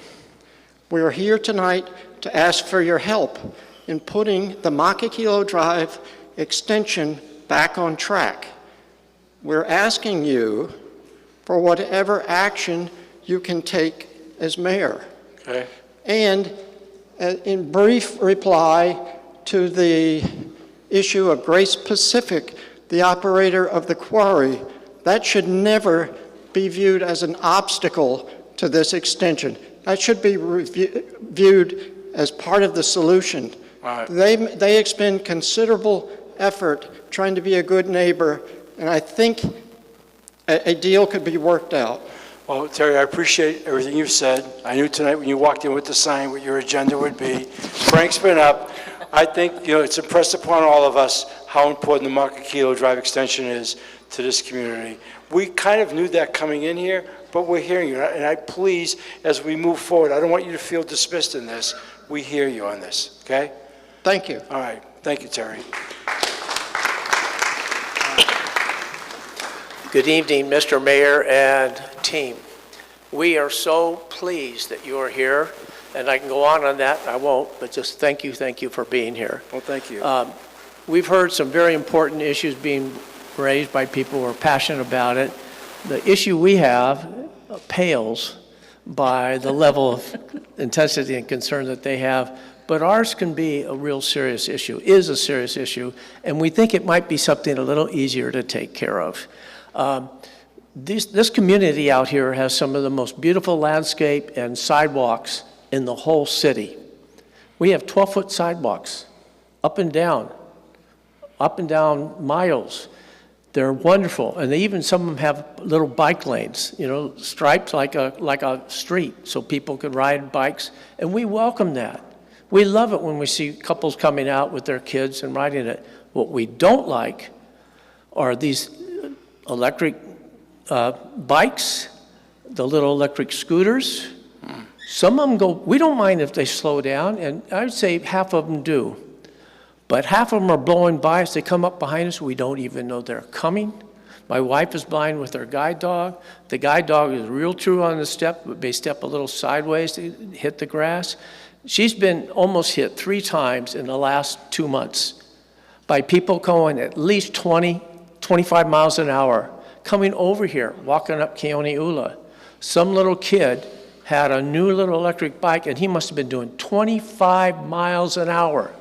We are here tonight to ask for your help in putting the Makakilo Drive extension back on track. We're asking you for whatever action you can take as mayor. Okay. And in brief reply to the issue of Grace Pacific, the operator of the quarry, that should never be viewed as an obstacle to this extension. That should be viewed as part of the solution. Right. They expend considerable effort trying to be a good neighbor, and I think a deal could be worked out. Well, Terry, I appreciate everything you've said. I knew tonight when you walked in with the sign what your agenda would be. Frank's been up. I think, it's impressed upon all of us how important the Makakilo Drive extension is to this community. We kind of knew that coming in here, but we're hearing you. And I please, as we move forward, I don't want you to feel dismissed in this. We hear you on this, okay? Thank you. All right. Thank you, Terry. Good evening, Mr. Mayor and team. We are so pleased that you are here, and I can go on that, I won't, but just thank you for being here. Well, thank you. We've heard some very important issues being raised by people who are passionate about it. The issue we have pales by the level of intensity and concern that they have, but ours can be a real serious issue, is a serious issue, and we think it might be something a little easier to take care of. This community out here has some of the most beautiful landscape and sidewalks in the whole city. We have 12-foot sidewalks, up and down miles. They're wonderful, and even some of them have little bike lanes, striped like a street, so people can ride bikes, and we welcome that. We love it when we see couples coming out with their kids and riding it. What we don't like are these electric bikes, the little electric scooters. Some of them go, we don't mind if they slow down, and I would say half of them do. But half of them are blowing by us. They come up behind us. We don't even know they're coming. My wife is blind with her guide dog. The guide dog is real true on the step, but they step a little sideways to hit the grass. She's been almost hit 3 times in the last 2 months by people going at least 20, 25 miles an hour, coming over here, walking up Keoneula. Some little kid had a new little electric bike, and he must have been doing 25 miles an hour.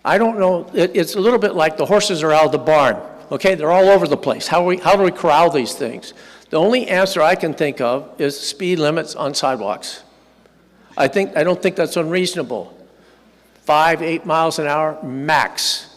I don't know, it's a little bit like the horses are out of the barn, okay? They're all over the place. How do we corral these things? The only answer I can think of is speed limits on sidewalks. I don't think that's unreasonable. 5, 8 miles an hour, max.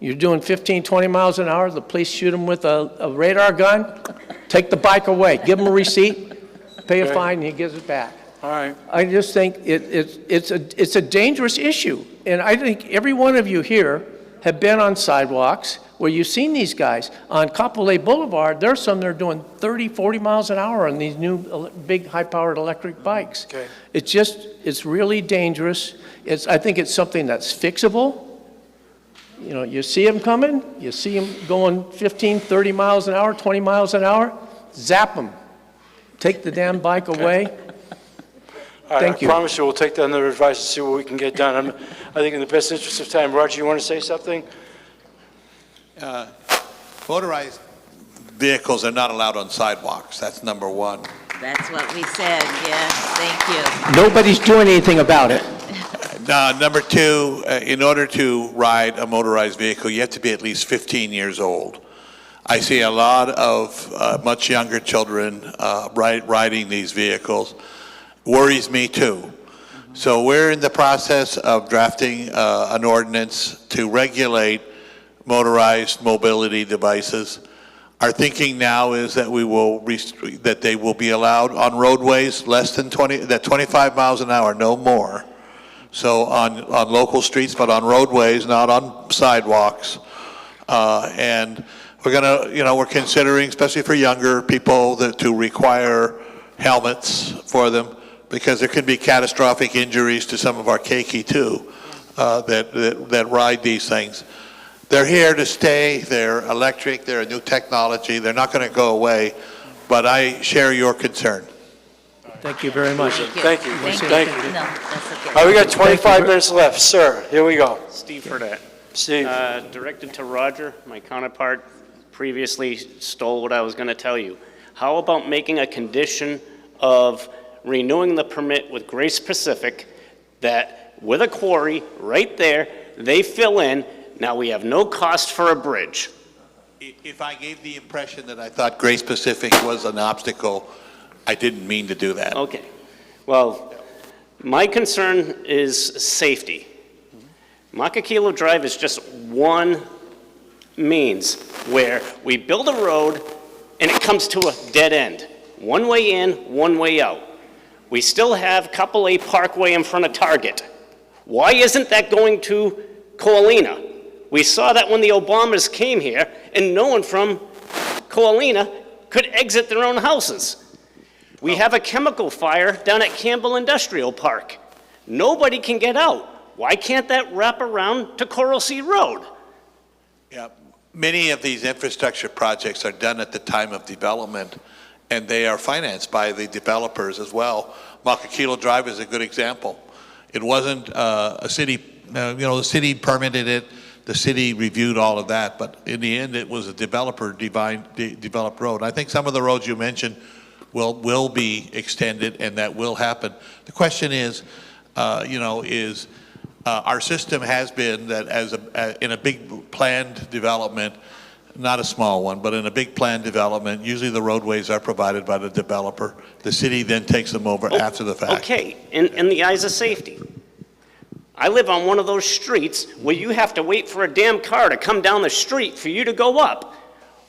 You're doing 15, 20 miles an hour, the police shoot them with a radar gun, take the bike away, give them a receipt, pay a fine, and he gives it back. All right. I just think it's a dangerous issue. And I think every one of you here have been on sidewalks where you've seen these guys. On Kapolei Boulevard, there's some that are doing 30, 40 miles an hour on these new big high-powered electric bikes. Okay. It's really dangerous. I think it's something that's fixable. You see them coming, you see them going 15, 30 miles an hour, 20 miles an hour, zap them. Take the damn bike away. All right, Thank you. I promise you we'll take that under advice and see what we can get done. I think in the best interest of time, Roger, you want to say something? Motorized vehicles are not allowed on sidewalks. That's number one. That's what we said, yes, thank you. Nobody's doing anything about it. Number two, in order to ride a motorized vehicle, you have to be at least 15 years old. I see a lot of much younger children riding these vehicles. worries me too. So we're in the process of drafting an ordinance to regulate motorized mobility devices. Our thinking now is that that they will be allowed on roadways less than 25 miles an hour, no more. So on local streets, but on roadways, not on sidewalks. And we're gonna, we're considering, especially for younger people, to require helmets for them, because there could be catastrophic injuries to some of our keiki too, that ride these things. They're here to stay. They're electric. They're a new technology. They're not going to go away, but I share your concern. Thank you very much. Thank you. Thank you. No, that's okay. All right, we got 25 minutes left. Sir, here we go. Steve Fredette. Steve. Directed to Roger, my counterpart previously stole what I was going to tell you. How about making a condition of renewing the permit with Grace Pacific, that with a quarry right there, they fill in. Now we have no cost for a bridge. If I gave the impression that I thought Grace Pacific was an obstacle, I didn't mean to do that. Okay. Well, my concern is safety. Makakilo Drive is just one means where we build a road and it comes to a dead end. One way in, one way out. We still have Kapolei Parkway in front of Target. Why isn't that going to Koalina? We saw that when the Obamas came here, and no one from Koalina could exit their own houses. We have a chemical fire down at Campbell Industrial Park. Nobody can get out. Why can't that wrap around to Coral Sea Road? Yeah, many of these infrastructure projects are done at the time of development, and they are financed by the developers as well. Makakilo Drive is a good example. It wasn't a city, the city permitted it, the city reviewed all of that, but in the end it was a developed road. I think some of the roads you mentioned will be extended, and that will happen. The question is, our system has been that in a big planned development, not a small one, but in a big planned development, usually the roadways are provided by the developer. The city then takes them over after the fact. Okay, in the eyes of safety. I live on one of those streets where you have to wait for a damn car to come down the street for you to go up.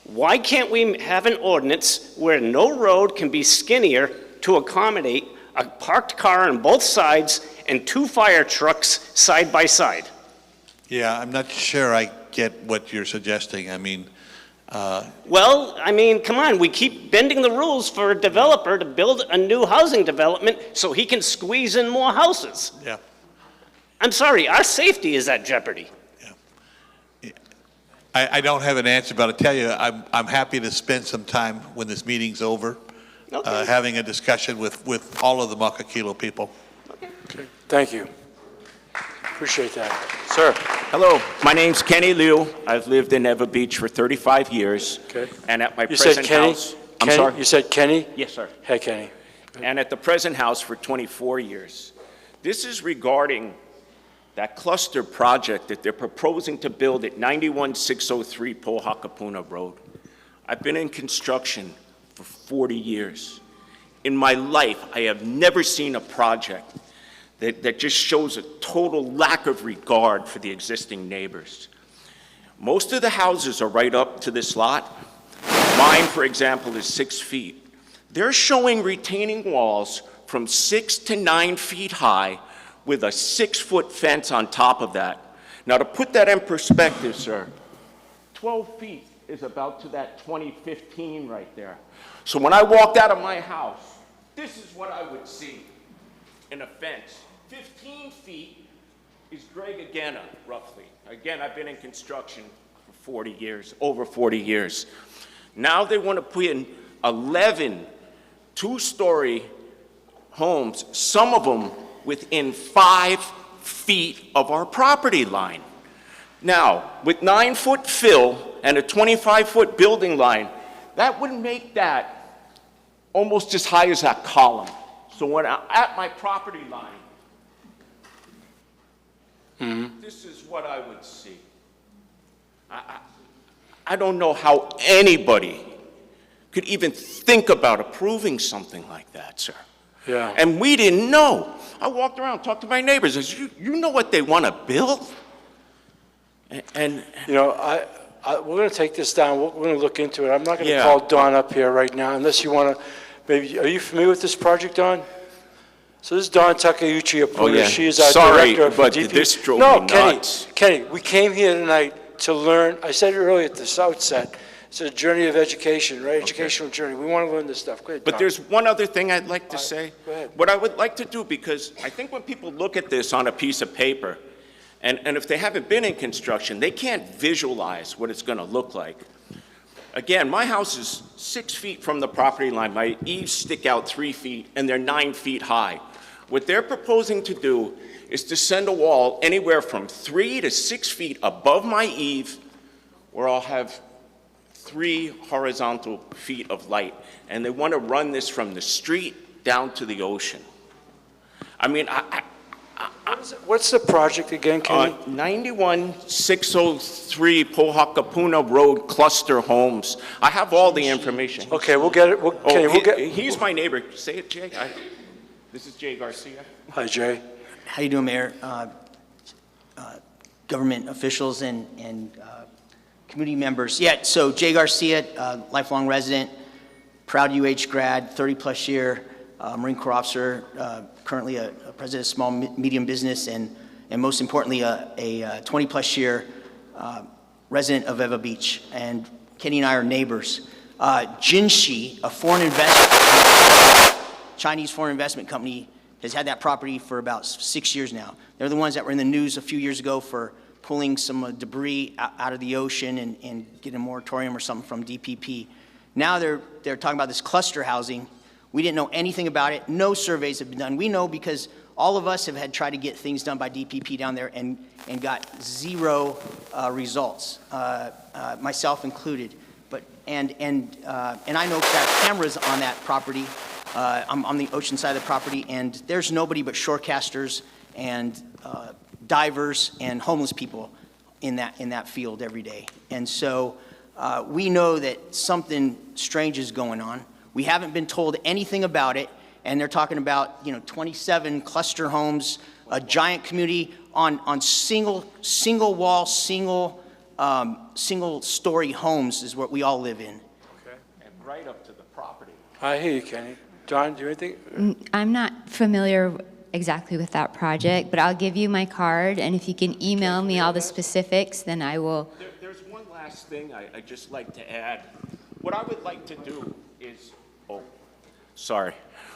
Why can't we have an ordinance where no road can be skinnier to accommodate a parked car on both sides and 2 fire trucks side by side? Yeah, I'm not sure I get what you're suggesting. I mean, Well, I mean, come on, we keep bending the rules for a developer to build a new housing development so he can squeeze in more houses. Yeah. I'm sorry, our safety is at jeopardy. I don't have an answer, but I'll tell you, I'm happy to spend some time when this meeting's over, having a discussion with all of the Makakilo people. Okay. Thank you. Appreciate that. Sir. Hello, my name's Kenny Liu. I've lived in ʻEwa Beach for 35 years. Okay. And at my You present said Kenny? house... I'm sorry? You said Kenny? Yes, sir. Hey, Kenny. And at the present house for 24 years. This is regarding that cluster project that they're proposing to build at 91603 Pohakapuna Road. I've been in construction for 40 years. In my life, I have never seen a project that just shows a total lack of regard for the existing neighbors. Most of the houses are right up to this lot. Mine, for example, is 6 feet. They're showing retaining walls from 6 to 9 feet high with a 6-foot fence on top of that. Now, to put that in perspective, sir, 12 feet is about to that 2015 right there. So when I walked out of my house, this is what I would see in a fence. 15 feet is Greg Agena, roughly. Again, I've been in construction for 40 years, over 40 years. Now they want to put in 11 two-story homes, some of them within 5 feet of our property line. Now, with 9-foot fill and a 25-foot building line, that would make that almost as high as that column. So when I'm at my property line, this is what I would see. I don't know how anybody could even think about approving something like that, sir. Yeah. And we didn't know. I walked around, talked to my neighbors, I said, you know what they want to build? And You know, we're going to take this down, we're going to look into it. I'm not going to Yeah. call Dawn up here right now unless you want to, maybe, are you familiar with this project, Dawn? So this is Dawn Takeuchi Apuna. Oh, yeah. She is our Sorry, director of but DP. this drove No, me Kenny, nuts. Kenny, we came here tonight to learn, I said it earlier at the outset, it's a journey of education, right? Educational journey. We want to learn this stuff. Go ahead, But Dawn. there's one other thing I'd like to say. Go ahead. What I would like to do, because I think when people look at this on a piece of paper, and if they haven't been in construction, they can't visualize what it's going to look like. Again, my house is 6 feet from the property line. My eaves stick out 3 feet, and they're 9 feet high. What they're proposing to do is to send a wall anywhere from 3 to 6 feet above my eave, where I'll have 3 horizontal feet of light. And they want to run this from the street down to the ocean. I mean, What's the project again, Kenny? 91603 Pohakapuna Road Cluster Homes. I have all the information. Okay, we'll get it. Kenny, we'll get. He's my neighbor. Say it, Jay. This is Jay Garcia. Hi, Jay. How you doing, Mayor? Government officials and community members. Yeah, so Jay Garcia, lifelong resident, proud UH grad, 30-plus year Marine Corps officer, currently a president of small, medium business, and most importantly, a 20-plus year resident of ʻEwa Beach. And Kenny and I are neighbors. Jinshi, a foreign Chinese foreign investment company, has had that property for about 6 years now. They're the ones that were in the news a few years ago for pulling some debris out of the ocean and getting a moratorium or something from DPP. Now they're talking about this cluster housing. We didn't know anything about it. No surveys have been done. We know because all of us have had tried to get things done by DPP down there and got zero results, myself included. And I know that cameras on that property. I'm on the ocean side of the property, and there's nobody but shorecasters and divers and homeless people in that field every day. And so we know that something strange is going on. We haven't been told anything about it, and they're talking about 27 cluster homes, a giant community on single wall, single story homes is what we all live in. Okay. And right up to the property. I hear you, Kenny. John, do you have anything? I'm not familiar exactly with that project, but I'll give you my card, and if you can email me all the specifics, then I will. There's one last thing I'd just like to add. What I would like to do is,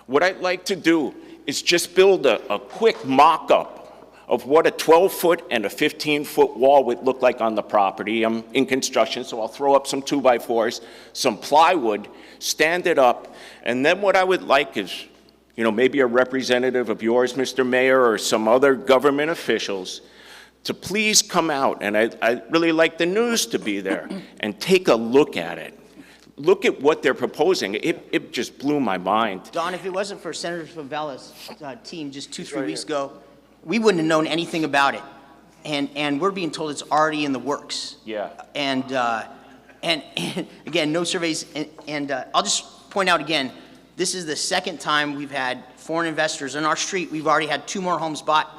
What I'd like to do is just build a quick mock-up of what a 12-foot and a 15-foot wall would look like on the property. I'm in construction, so I'll throw up some 2x4s, some plywood, stand it up, and then what I would like is, maybe a representative of yours, Mr. Mayor, or some other government officials, to please come out, and I'd really like the news to be there, and take a look at it. Look at what they're proposing. It just blew my mind. Don, if it wasn't for Senator Favela's team just 2-3 weeks ago, we wouldn't have known anything about it. And we're being told it's already in the works. Yeah. And again, no surveys. And I'll just point out again, this is the second time we've had foreign investors on our street. We've already had 2 more homes bought.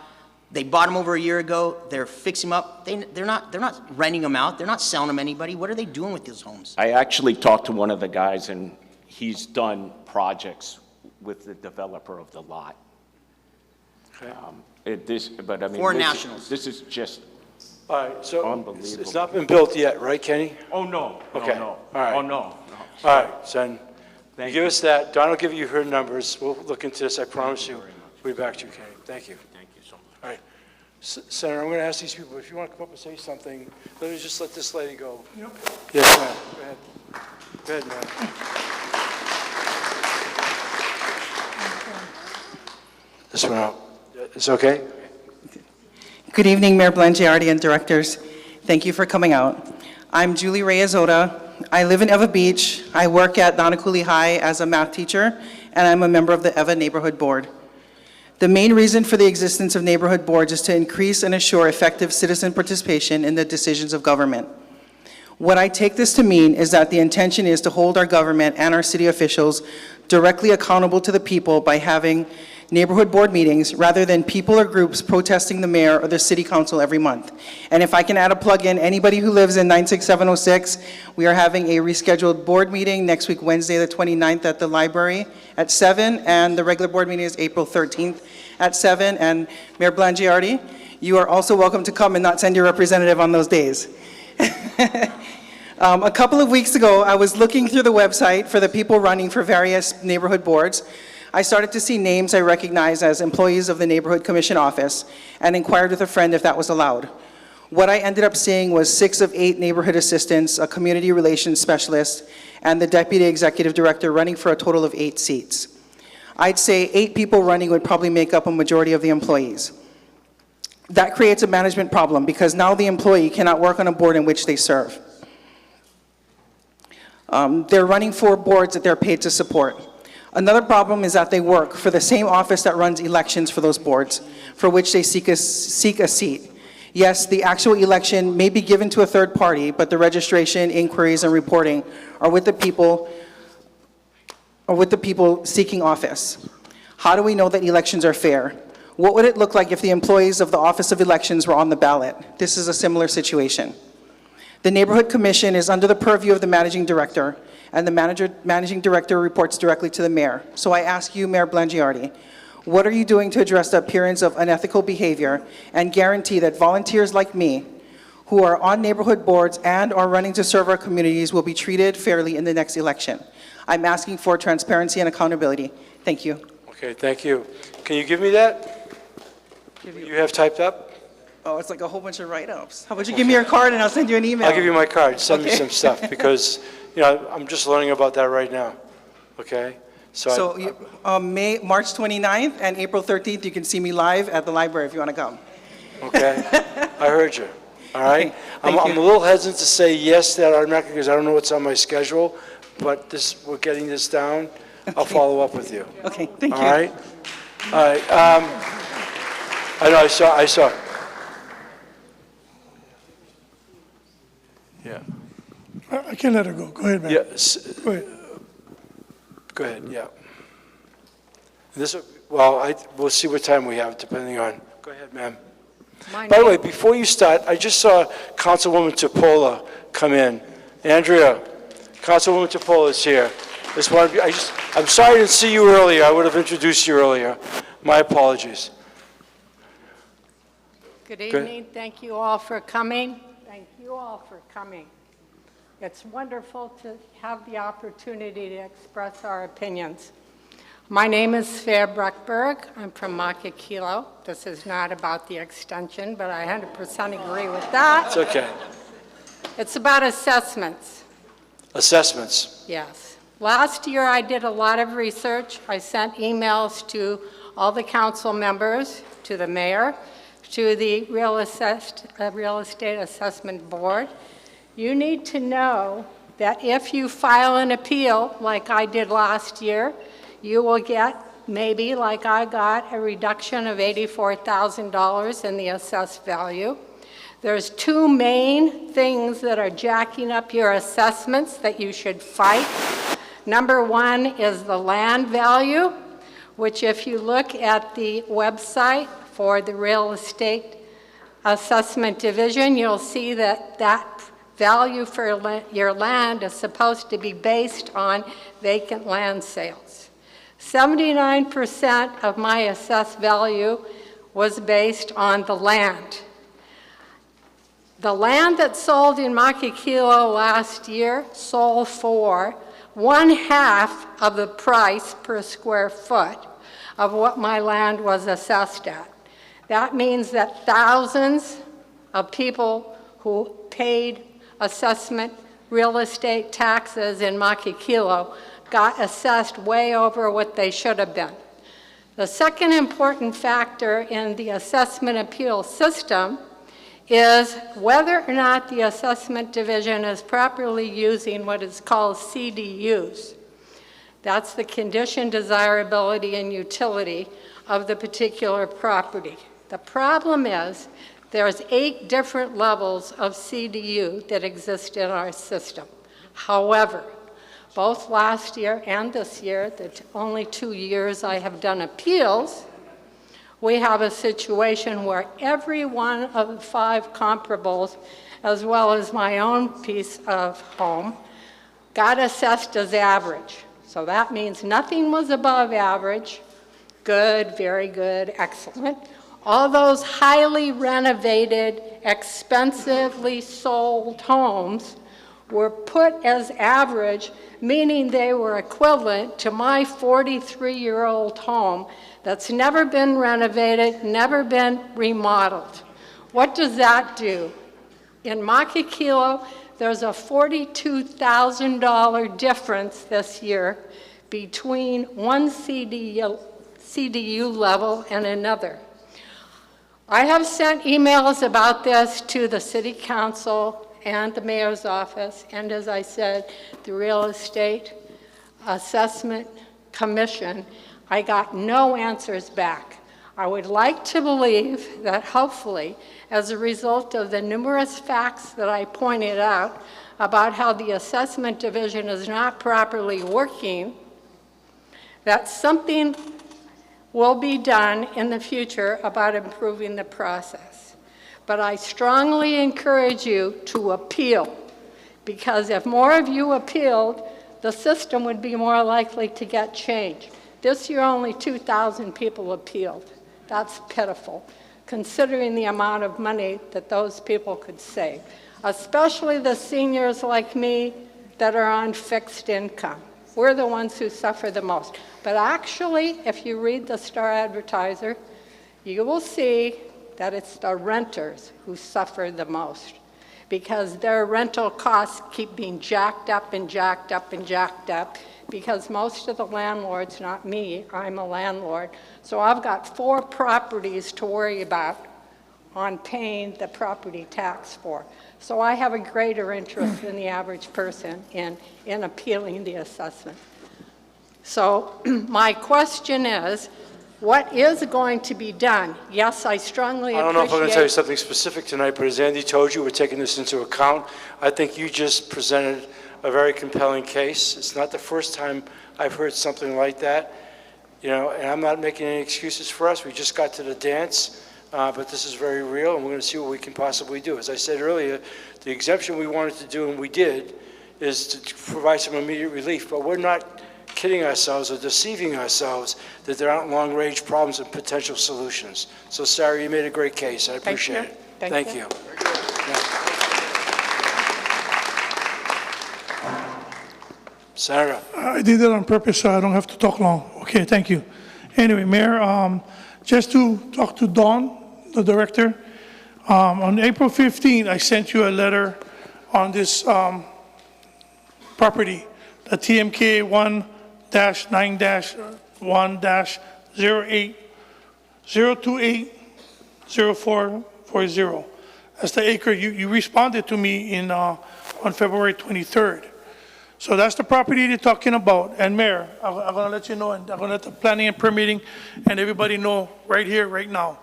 They bought them over a year ago. They're fixing them up. They're not renting them out. They're not selling them to anybody. What are they doing with those homes? I actually talked to one of the guys, and he's done projects with the developer of the lot. Okay. Foreign nationals. This is just All right, so unbelievable. it's not been built yet, right, Kenny? Oh, no. Okay. No. All right. Oh, no. All right, son. You give us that. Don will give you her numbers. We'll look into this, I promise you. We'll be back to you, Kenny. Thank you. Thank you so much. All right. Senator, I'm going to ask these people, if you want to come up and say something, let me just let this lady go. Yes, ma'am. Go ahead. Go ahead, ma'am. This one out. It's okay? Good evening, Mayor Blangiardi and directors. Thank you for coming out. I'm Julie Reyes-Oda. I live in ʻEwa Beach. I work at Nanakuli High as a math teacher, and I'm a member of the ʻEwa Neighborhood Board. The main reason for the existence of neighborhood boards is to increase and assure effective citizen participation in the decisions of government. What I take this to mean is that the intention is to hold our government and our city officials directly accountable to the people by having neighborhood board meetings rather than people or groups protesting the mayor or the city council every month. And if I can add a plug in, anybody who lives in 96706, we are having a rescheduled board meeting next week, Wednesday the 29th at the library at 7, and the regular board meeting is April 13th at 7. And Mayor Blangiardi, you are also welcome to come and not send your representative on those days. A couple of weeks ago, I was looking through the website for the people running for various neighborhood boards. I started to see names I recognized as employees of the Neighborhood Commission office and inquired with a friend if that was allowed. What I ended up seeing was 6 of 8 neighborhood assistants, a community relations specialist, and the deputy executive director running for a total of 8 seats. I'd say 8 people running would probably make up a majority of the employees. That creates a management problem because now the employee cannot work on a board in which they serve. They're running for boards that they're paid to support. Another problem is that they work for the same office that runs elections for those boards, for which they seek a seat. Yes, the actual election may be given to a third party, but the registration, inquiries, and reporting are with the people seeking office. How do we know that elections are fair? What would it look like if the employees of the Office of Elections were on the ballot? This is a similar situation. The Neighborhood Commission is under the purview of the managing director, and the managing director reports directly to the mayor. So I ask you, Mayor Blangiardi, what are you doing to address the appearance of unethical behavior and guarantee that volunteers like me, who are on neighborhood boards and are running to serve our communities, will be treated fairly in the next election? I'm asking for transparency and accountability. Thank you. Okay, thank you. Can you give me that? You have typed up? Oh, it's like a whole bunch of write-ups. How about you give me your card and I'll send you an email? I'll give you my card. Send me some stuff because, you know, I'm just learning about that right now. Okay? March 29th and April 13th, you can see me live at the library if you want to come. Okay? I heard you. All right? Okay, I'm a little hesitant to say yes to that automatically because I don't know what's on my schedule, but we're getting this down. I'll follow up with you. Okay, thank you. All right? All right. I know, I saw. Yeah. I can let her go. Go ahead, man. Yes. Go ahead. Go ahead, yeah. We'll see what time we have depending on. Go ahead, ma'am. By the way, before you start, I just saw Councilwoman Tapola come in. Andrea, Councilwoman Tapola is here. I'm sorry I didn't see you earlier. I would have introduced you earlier. My apologies. Good evening. Thank you all for coming. Thank you all for coming. It's wonderful to have the opportunity to express our opinions. My name is Fair Bruckberg. I'm from Makakilo. This is not about the extension, but I 100% agree with that. It's okay. It's about assessments. Assessments. Yes. Last year I did a lot of research. I sent emails to all the council members, to the mayor, to the real estate assessment board. You need to know that if you file an appeal like I did last year, you will get maybe, like I got, a reduction of $84,000 in the assessed value. There's 2 main things that are jacking up your assessments that you should fight. Number 1 is the land value, which if you look at the website for the Real Estate Assessment Division, you'll see that that value for your land is supposed to be based on vacant land sales. 79% of my assessed value was based on the land. The land that sold in Makakilo last year sold for 1/2 of the price per square foot of what my land was assessed at. That means that thousands of people who paid assessment real estate taxes in Makakilo got assessed way over what they should have been. The second important factor in the assessment appeal system is whether or not the assessment division is properly using what is called CDUs. That's the condition, desirability, and utility of the particular property. The problem is there's 8 different levels of CDU that exist in our system. However, both last year and this year, the only 2 years I have done appeals, we have a situation where every one of the 5 comparables, as well as my own piece of home, got assessed as average. So that means nothing was above average, good, very good, excellent. All those highly renovated, expensively sold homes were put as average, meaning they were equivalent to my 43-year-old home that's never been renovated, never been remodeled. What does that do? In Makakilo, there's a $42,000 difference this year between one CDU level and another. I have sent emails about this to the City Council and the Mayor's Office, and as I said, the Real Estate Assessment Commission. I got no answers back. I would like to believe that hopefully, as a result of the numerous facts that I pointed out about how the Assessment Division is not properly working, that something will be done in the future about improving the process. But I strongly encourage you to appeal, because if more of you appealed, the system would be more likely to get changed. This year, only 2,000 people appealed. That's pitiful, considering the amount of money that those people could save, especially the seniors like me that are on fixed income. We're the ones who suffer the most. But actually, if you read the Star Advertiser, you will see that it's the renters who suffer the most, because their rental costs keep being jacked up and jacked up and jacked up, because most of the landlords, not me, I'm a landlord, so I've got 4 properties to worry about on paying the property tax for. So I have a greater interest than the average person in appealing the assessment. So my question is, what is going to be done? Yes, I strongly appreciate... I don't know if I'm going to tell you something specific tonight, but as Andy told you, we're taking this into account. I think you just presented a very compelling case. It's not the first time I've heard something like that. You know, and I'm not making any excuses for us. We just got to the dance, but this is very real, and we're going to see what we can possibly do. As I said earlier, the exemption we wanted to do, and we did, is to provide some immediate relief, but we're not kidding ourselves or deceiving ourselves that there aren't long-range problems and potential solutions. So, Sarah, you made a great case. I appreciate it. Thank you. Sarah. I did it on purpose so I don't have to talk long. Okay, thank you. Anyway, Mayor, just to talk to Dawn, the director, on April 15th, I sent you a letter on this property, the TMK 1-9-1-028-040. That's the acre. You responded to me on February 23rd. So that's the property they're talking about. And Mayor, I'm going to let you know, and I'm going to let the planning and permitting and everybody know right here, right now,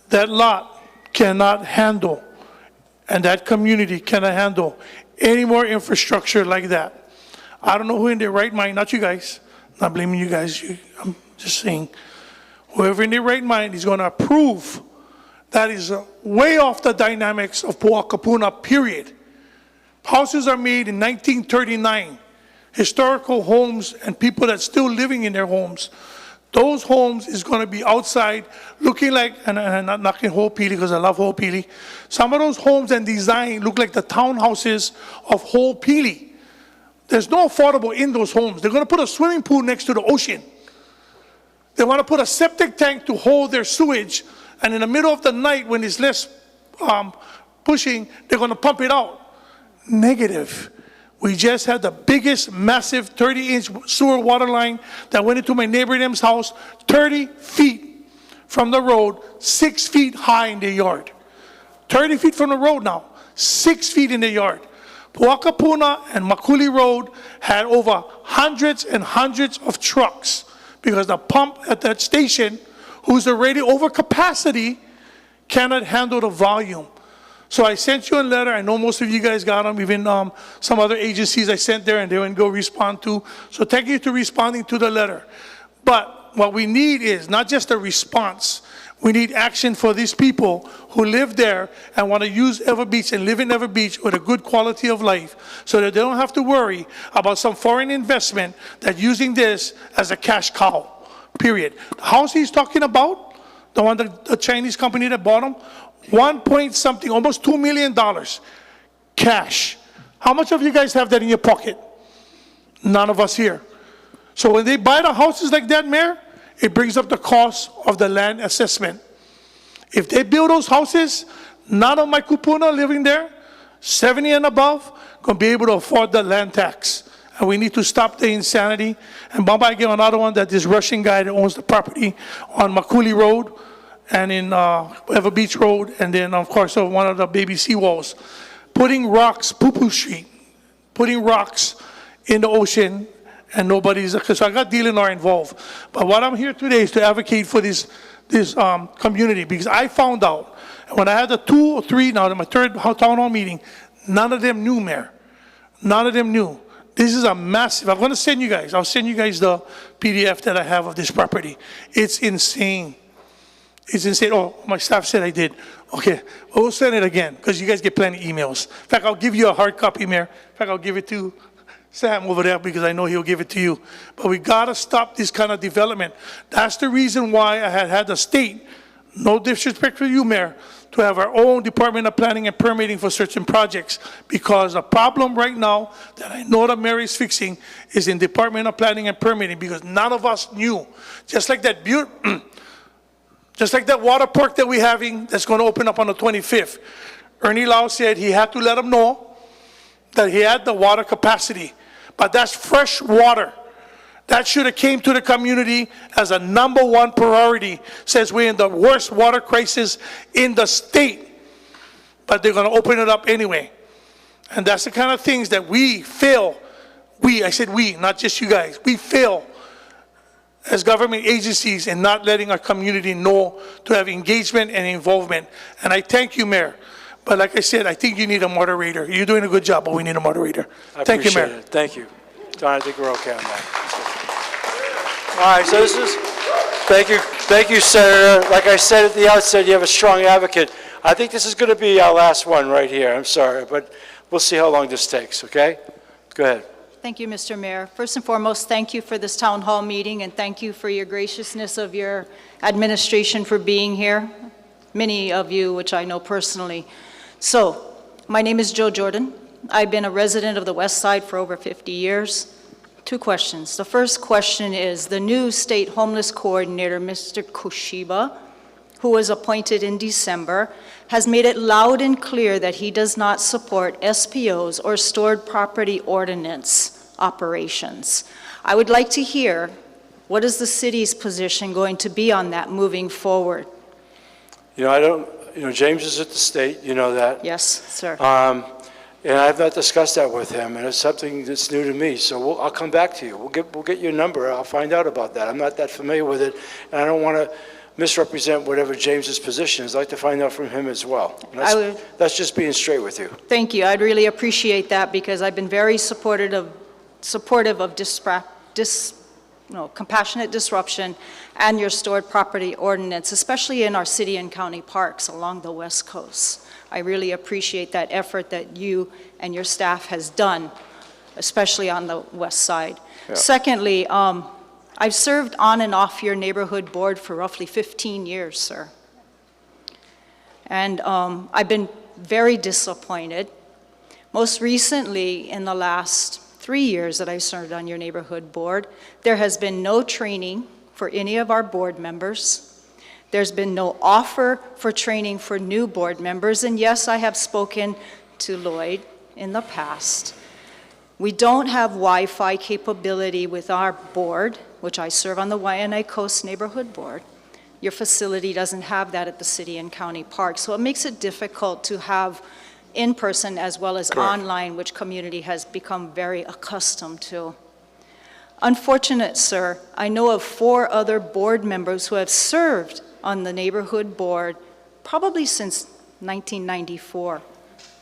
that lot cannot handle, and that community cannot handle any more infrastructure like that. I don't know who in their right mind, not you guys, not blaming you guys, I'm just saying, whoever in their right mind is going to approve that is way off the dynamics of Puʻakapuna, period. Houses are made in 1939, historical homes and people that's still living in their homes. Those homes is going to be outside looking like, and I'm not knocking Ho'opili because I love Ho'opili. Some of those homes and design look like the townhouses of Ho'opili. There's no affordable in those homes. They're going to put a swimming pool next to the ocean. They want to put a septic tank to hold their sewage, and in the middle of the night when it's less pushing, they're going to pump it out. Negative. We just had the biggest, massive 30-inch sewer water line that went into my neighbor M's house, 30 feet from the road, 6 feet high in their yard. 30 feet from the road now, 6 feet in the yard. Puʻakapuna and Makuli Road had over hundreds and hundreds of trucks because the pump at that station, who's already over capacity, cannot handle the volume. So I sent you a letter. I know most of you guys got them, even some other agencies I sent there and they wouldn't go respond to. So thank you for responding to the letter. But what we need is not just a response. We need action for these people who live there and want to use ʻEwa Beach and live in ʻEwa Beach with a good quality of life so that they don't have to worry about some foreign investment that's using this as a cash cow, period. The house he's talking about, the one that the Chinese company that bought him, 1 point something, almost $2 million cash. How much of you guys have that in your pocket? None of us here. So when they buy the houses like that, Mayor, it brings up the cost of the land assessment. If they build those houses, none of my kupuna living there, 70 and above, gonna be able to afford the land tax. And we need to stop the insanity. And Bamba, I give another one that this Russian guy that owns the property on Makuli Road and in ʻEwa Beach Road, and then of course one of the baby seawalls, putting rocks, Poo-Poo Street, putting rocks in the ocean, and nobody's, so I got DLNR involved. But what I'm here today is to advocate for this community, because I found out, when I had the 2 or 3, now my third town hall meeting, none of them knew, Mayor. None of them knew. This is a massive, I'm gonna send you guys, I'll send you guys the PDF that I have of this property. It's insane. It's insane. Oh, my staff said I did. Okay, well, we'll send it again, because you guys get plenty of emails. In fact, I'll give you a hard copy, Mayor. In fact, I'll give it to Sam over there, because I know he'll give it to you. But we gotta stop this kind of development. That's the reason why I had the state, no disrespect for you, Mayor, to have our own Department of Planning and Permitting for certain projects. Because the problem right now that I know the mayor is fixing is in Department of Planning and Permitting, because none of us knew. Just like that just like that water park that we're having that's gonna open up on the 25th. Ernie Lau said he had to let them know that he had the water capacity, but that's fresh water. That should have came to the community as a #1 priority, since we're in the worst water crisis in the state. But they're gonna open it up anyway. And that's the kind of things that we fail. I said we, not just you guys. We fail as government agencies in not letting our community know to have engagement and involvement. And I thank you, Mayor. But like I said, I think you need a moderator. You're doing a good job, but we need a moderator. Thank you, Mayor. It. Thank you. Don, I think we're okay on that. All right, so this is, thank you, Senator. Like I said at the outset, you have a strong advocate. I think this is going to be our last one right here. I'm sorry, but we'll see how long this takes, okay? Go ahead. Thank you, Mr. Mayor. First and foremost, thank you for this town hall meeting, and thank you for your graciousness of your administration for being here. Many of you, which I know personally. So, my name is Jo Jordan. I've been a resident of the West Side for over 50 years. 2 questions. The first question is, the new state homeless coordinator, Mr. Kushiba, who was appointed in December, has made it loud and clear that he does not support SPOs or stored property ordinance operations. I would like to hear, what is the city's position going to be on that moving forward? James is at the state, you know that. Yes, sir. And I've not discussed that with him, and it's something that's new to me, so I'll come back to you. We'll get your number. I'll find out about that. I'm not that familiar with it, and I don't want to misrepresent whatever James's position is. I'd like to find out from him as well. That's just being straight with you. Thank you. I'd really appreciate that, because I've been very supportive of compassionate disruption and your stored property ordinance, especially in our city and county parks along the West Coast. I really appreciate that effort that you and your staff has done, especially on the west side. Yeah. Secondly, I've served on and off your neighborhood board for roughly 15 years, sir. And I've been very disappointed. Most recently, in the last 3 years that I served on your neighborhood board, there has been no training for any of our board members. There's been no offer for training for new board members, and yes, I have spoken to Lloyd in the past. We don't have Wi-Fi capability with our board, which I serve on the Waianae Coast Neighborhood Board. Your facility doesn't have that at the city and county park, so it makes it difficult to have in-person as well as Correct. Online, which community has become very accustomed to. Unfortunate, sir, I know of 4 other board members who have served on the neighborhood board probably since 1994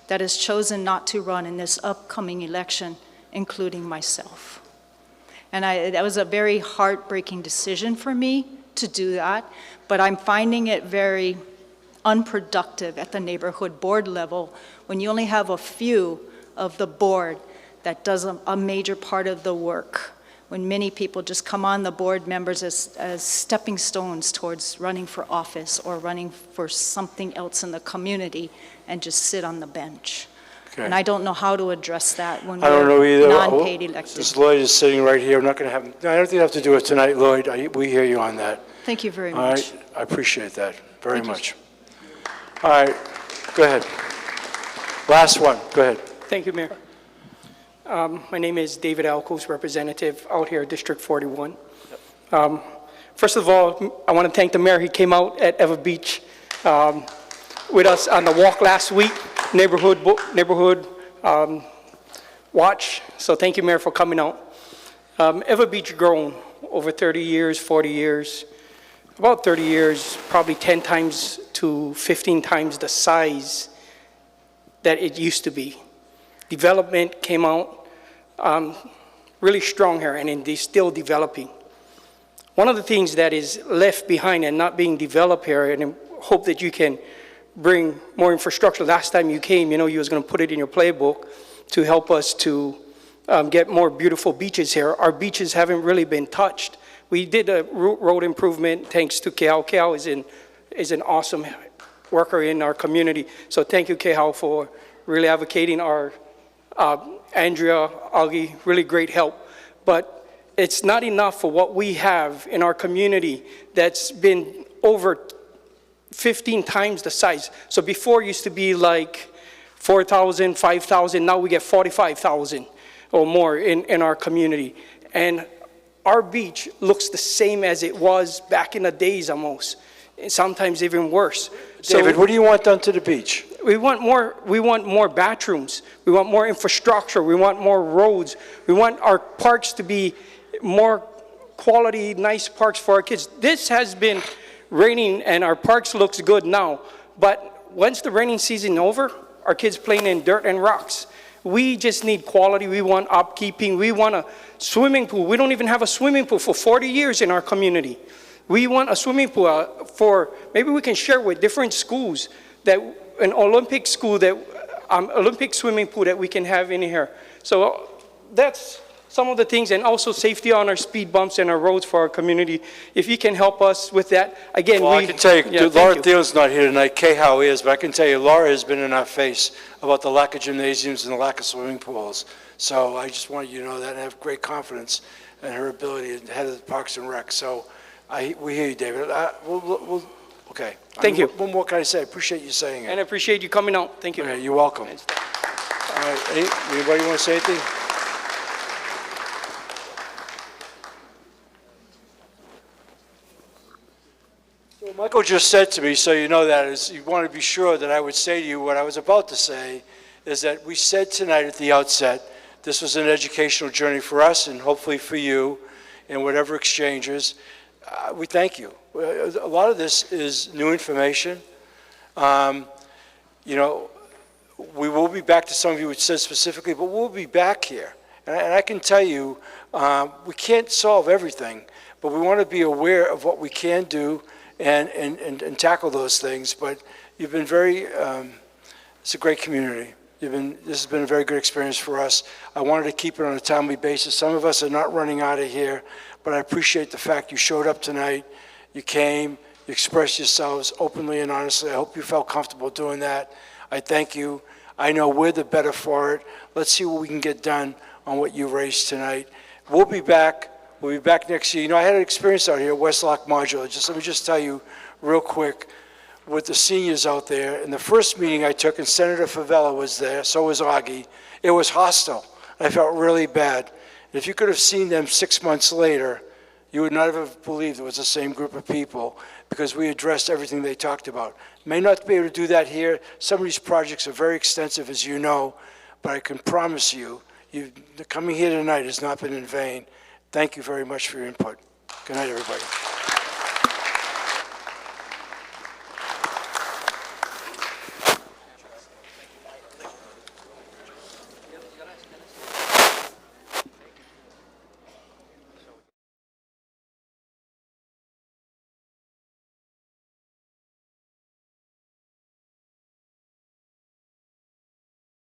that has chosen not to run in this upcoming election, including myself. And that was a very heartbreaking decision for me to do that, but I'm finding it very unproductive at the neighborhood board level when you only have a few of the board that does a major part of the work, when many people just come on the board members as stepping stones towards running for office or running for something else in the community and just sit on the bench. Okay. And I don't know how to address that when I don't know we're either. non-paid elected. Since Lloyd is sitting right here, I'm not going to have, I don't think you have to do it tonight, Lloyd. We hear you on that. Thank you very All much. right, I appreciate that very Thank you. much. All right, go ahead. Last one, go ahead. Thank you, Mayor. My name is David Alcos, representative out here, District 41. First of all, I want to thank the mayor. He came out at ʻEwa Beach with us on the walk last week, neighborhood watch. So thank you, Mayor, for coming out. ʻEwa Beach grown over 30 years, 40 years, about 30 years, probably 10 times to 15 times the size that it used to be. Development came out really strong here, and they're still developing. One of the things that is left behind and not being developed here, and I hope that you can bring more infrastructure. Last time you came, you know, you was going to put it in your playbook to help us to get more beautiful beaches here. Our beaches haven't really been touched. We did a road improvement thanks to Kehau. Kehau is an awesome worker in our community. So thank you, Kehau, for really advocating our Andrea, Augie, really great help. But it's not enough for what we have in our community that's been over 15 times the size. So before it used to be like 4,000, 5,000, now we get 45,000 or more in our community. And our beach looks the same as it was back in the days almost, and sometimes even worse. David, what do you want done to the beach? We want more bathrooms. We want more infrastructure. We want more roads. We want our parks to be more quality, nice parks for our kids. This has been raining and our parks looks good now, but once the raining season over, our kids playing in dirt and rocks. We just need quality. We want upkeeping. We want a swimming pool. We don't even have a swimming pool for 40 years in our community. We want a swimming pool maybe we can share with different schools, that an Olympic school, that Olympic swimming pool that we can have in here. So that's some of the things, and also safety on our speed bumps and our roads for our community. If you can help us with that, again, well, I can tell you, Laura Thiel's not here tonight, Kehau is, but I can tell you, Laura has been in our face about the lack of gymnasiums and the lack of swimming pools. So I just want you to know that and have great confidence in her ability as head of the Parks and Rec. So we hear you, David. Okay. Thank you. What more can I say? I appreciate you saying it. And I appreciate you coming out. Thank you. Okay, you're welcome. All right, anybody want to say anything? So Michael just said to me, so you know that, is you want to be sure that I would say to you what I was about to say, is that we said tonight at the outset, this was an educational journey for us and hopefully for you in whatever exchanges. We thank you. A lot of this is new information. You know, we will be back to some of you, which said specifically, but we'll be back here. And I can tell you, we can't solve everything, but we want to be aware of what we can do and tackle those things. But you've been very, it's a great community. This has been a very good experience for us. I wanted to keep it on a timely basis. Some of us are not running out of here, but I appreciate the fact you showed up tonight, you came, you expressed yourselves openly and honestly. I hope you felt comfortable doing that. I thank you. I know we're the better for it. Let's see what we can get done on what you raised tonight. We'll be back. We'll be back next year. You know, I had an experience out here at Westlock Modular. Let me just tell you real quick, with the seniors out there. In the first meeting I took, and Senator Favela was there, so was Augie, it was hostile. I felt really bad. And if you could have seen them 6 months later, you would not have believed it was the same group of people, because we addressed everything they talked about. May not be able to do that here. Some of these projects are very extensive, as you know, but I can promise you, coming here tonight has not been in vain. Thank you very much for your input. Good night, everybody.